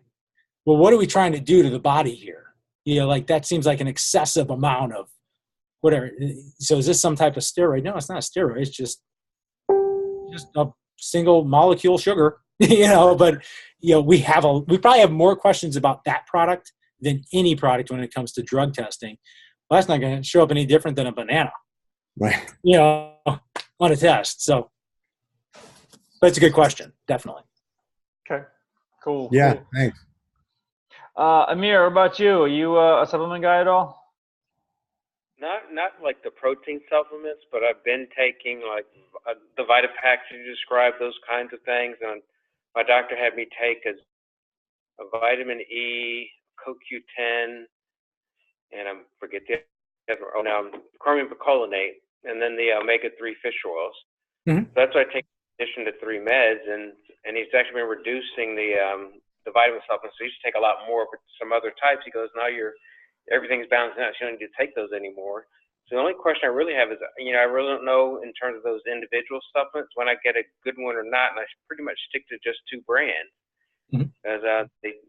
well, what are we trying to do to the body here? That seems like an excessive amount of whatever. So is this some type of steroid? No, it's not a steroid. It's just a single molecule sugar, but we probably have more questions about that product than any product when it comes to drug testing. Well, that's not going to show up any different than a banana, right? On a test. So But it's a good question, definitely. Okay. Cool. Yeah, Cool. thanks. Amir, what about you? Are you a supplement guy at all? Not like the protein supplements, but I've been taking like the Vitapaks you described, those kinds of things. And my doctor had me take a vitamin E, CoQ10, and I forget the other. Oh, now chromium picolinate, and then the omega-3 fish oils. Mhm. So that's what I take in addition to 3 meds, and he's actually been reducing the vitamin supplements. So he used to take a lot more, but some other types. He goes, now everything's balanced out. So you don't need to take those anymore. So the only question I really have is, I really don't know in terms of those individual supplements when I get a good one or not, and I pretty much stick to just 2 brands. Mhm. As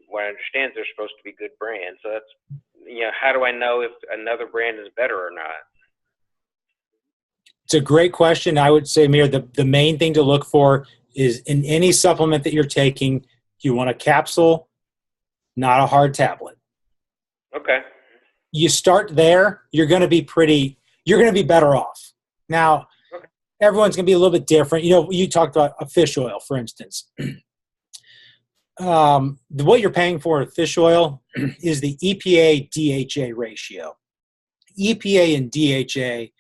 what I understand, they're supposed to be good brands. So that's, how do I know if another brand is better or not? It's a great question. I would say, Amir, the main thing to look for is in any supplement that you're taking, you want a capsule, not a hard tablet. Okay. You start there, you're going to be better off. Now, everyone's going to be a little bit different. You talked about a fish oil, for instance. What you're paying for with fish oil is the EPA-DHA ratio. EPA and DHA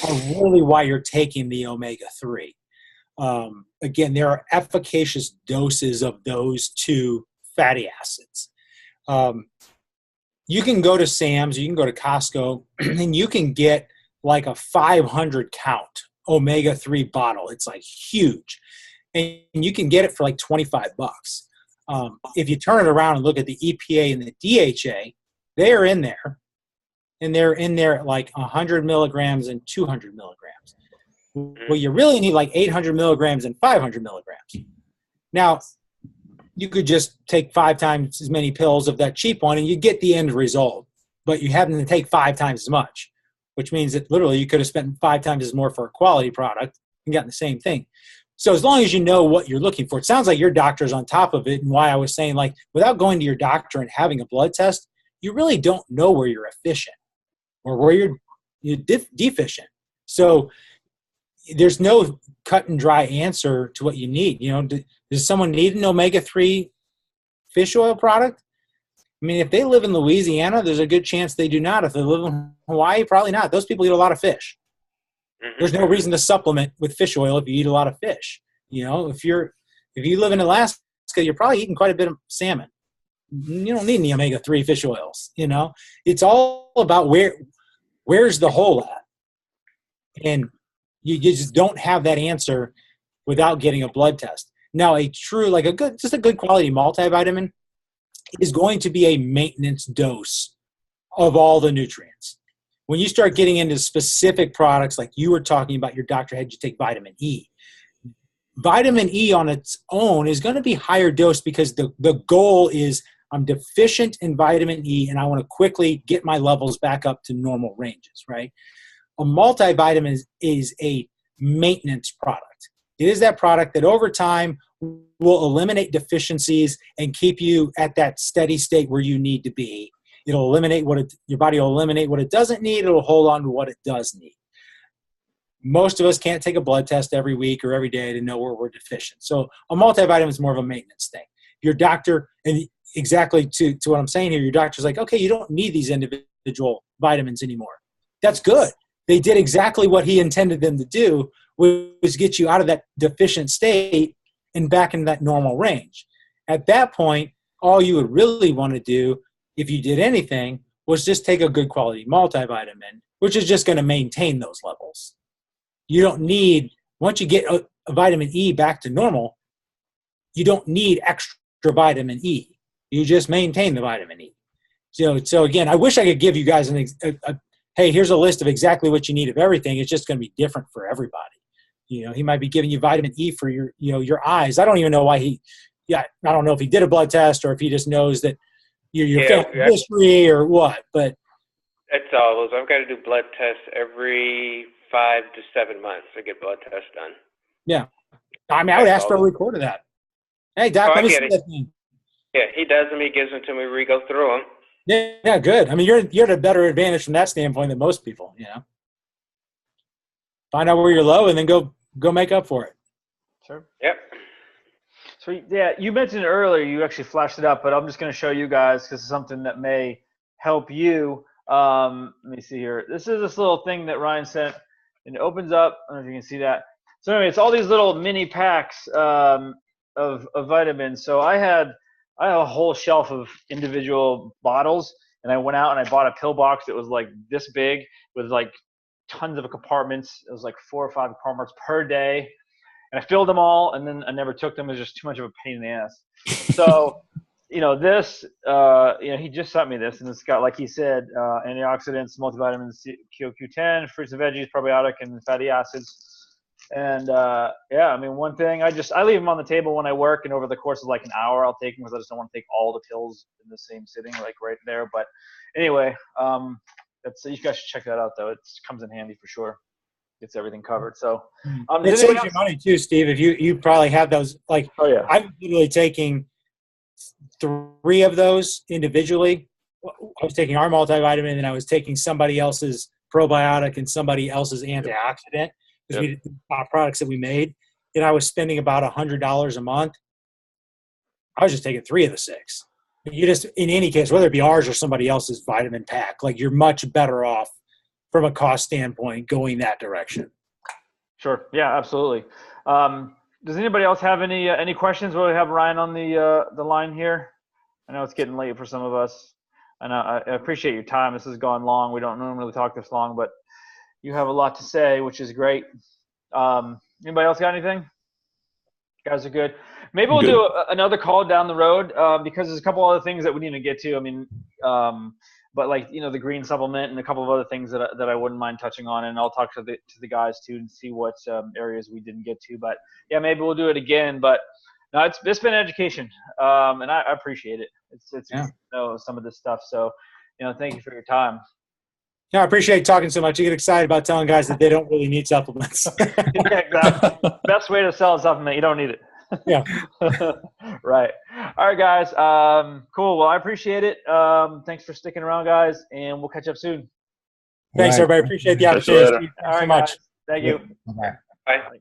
are really why you're taking the omega-3. Again, there are efficacious doses of those 2 fatty acids. You can go to Sam's, you can go to Costco, and you can get like a 500 count omega-3 bottle. It's like huge. And you can get it for like $25. If you turn it around and look at the EPA and the DHA, they are in there. And they're in there at like 100 milligrams and 200 milligrams. Well, you really need like 800 milligrams and 500 milligrams. Now, you could just take 5 times as many pills of that cheap one and you get the end result. But you happen to take 5 times as much, which means that literally you could have spent 5 times as more for a quality product and gotten the same thing. So as long as you know what you're looking for, it sounds like your doctor's on top of it. And why I was saying, like, without going to your doctor and having a blood test, you really don't know where you're efficient or where you're deficient. So there's no cut and dry answer to what you need. Does someone need an omega-3 fish oil product? I mean, if they live in Louisiana, there's a good chance they do not. If they live in Hawaii, probably not. Those people eat a lot of fish. There's no reason to supplement with fish oil if you eat a lot of fish. If you live in Alaska, you're probably eating quite a bit of salmon. You don't need any omega-3 fish oils. It's all about where's the hole at, and you just don't have that answer without getting a blood test. Now, a good quality multivitamin is going to be a maintenance dose of all the nutrients. When you start getting into specific products, like you were talking about, your doctor had you take vitamin E. Vitamin E on its own is going to be higher dose because the goal is I'm deficient in vitamin E and I want to quickly get my levels back up to normal ranges, right? A multivitamin is a maintenance product. It is that product that over time will eliminate deficiencies and keep you at that steady state where you need to be. It'll eliminate your body will eliminate what it doesn't need. It'll hold on to what it does need. Most of us can't take a blood test every week or every day to know where we're deficient. So a multivitamin is more of a maintenance thing. Your doctor, and exactly to what I'm saying here, your doctor's like, okay, you don't need these individual vitamins anymore. That's good. They did exactly what he intended them to do, was get you out of that deficient state and back in that normal range. At that point, all you would really want to do, if you did anything, was just take a good quality multivitamin, which is just going to maintain those levels. You don't need, once you get a vitamin E back to normal, you don't need extra vitamin E. You just maintain the vitamin E. So again, I wish I could give you guys hey, here's a list of exactly what you need of everything. It's just going to be different for everybody. He might be giving you vitamin E for your eyes. I don't even know why I don't know if he did a blood test or if he just knows that your family history or what, but it's all those. I've got to do blood tests every 5 to 7 months to get blood tests done. Yeah. I mean, I would ask for a report of that. Hey, Doc, let me see that thing. Yeah, he does them. He gives them to me. We go through them. Yeah, good. I mean, you're at a better advantage from that standpoint than most people, Find out where you're low and then go make up for it. Sure. Yep. So yeah, you mentioned it earlier. You actually flashed it up, but I'm just going to show you guys because it's something that may help you. Let me see here. This is this little thing that Ryan sent, and it opens up. I don't know if you can see that. So anyway, it's all these little mini packs of vitamins. So I have a whole shelf of individual bottles, and I went out and I bought a pill box that was like this big with like tons of compartments. It was like 4 or 5 compartments per day. And I filled them all, and then I never took them. It was just too much of a pain in the ass. So, this, he just sent me this, and it's got, like he said, antioxidants, multivitamins, QQ10, fruits and veggies, probiotic, and fatty acids. And one thing, I leave them on the table when I work, and over the course of like an hour, I'll take them because I just don't want to take all the pills in the same sitting, like right there. But anyway, you guys should check that out, though. It comes in handy for sure. Gets everything covered. So it saves you money too, Steve. If you probably have those, like, oh yeah, I'm literally taking 3 of those individually. I was taking our multivitamin, and I was taking somebody else's probiotic and somebody else's antioxidant because we did products that we made, and I was spending about $100 a month. I was just taking 3 of the 6. You just, in any case, whether it be ours or somebody else's vitamin pack, like, you're much better off from a cost standpoint going that direction. Sure. Yeah, absolutely. Does anybody else have any questions? Will we have Ryan on the line here? I know it's getting late for some of us, and I appreciate your time. This has gone long. We don't normally talk this long, but you have a lot to say, which is great. Anybody else got anything? You guys are good. Maybe we'll do another call down the road because there's a couple other things that we need to get to. I mean, but like, the green supplement and a couple of other things that I wouldn't mind touching on, and I'll talk to the guys too and see what areas we didn't get to. But yeah, maybe we'll do it again. But no, it's been education, and I appreciate it. It's good to know some of this stuff. So, thank you for your time. Yeah, I appreciate talking so much. You get excited about telling guys that they don't really need supplements. Yeah, exactly. Best way to sell a supplement, you don't need it. Yeah. Right. All right, guys. Cool. Well, I appreciate it. Thanks for sticking around, guys, and we'll catch up soon. Thanks, everybody. Appreciate the opportunity. Thanks so much. Guys. Thank you. Bye. Bye.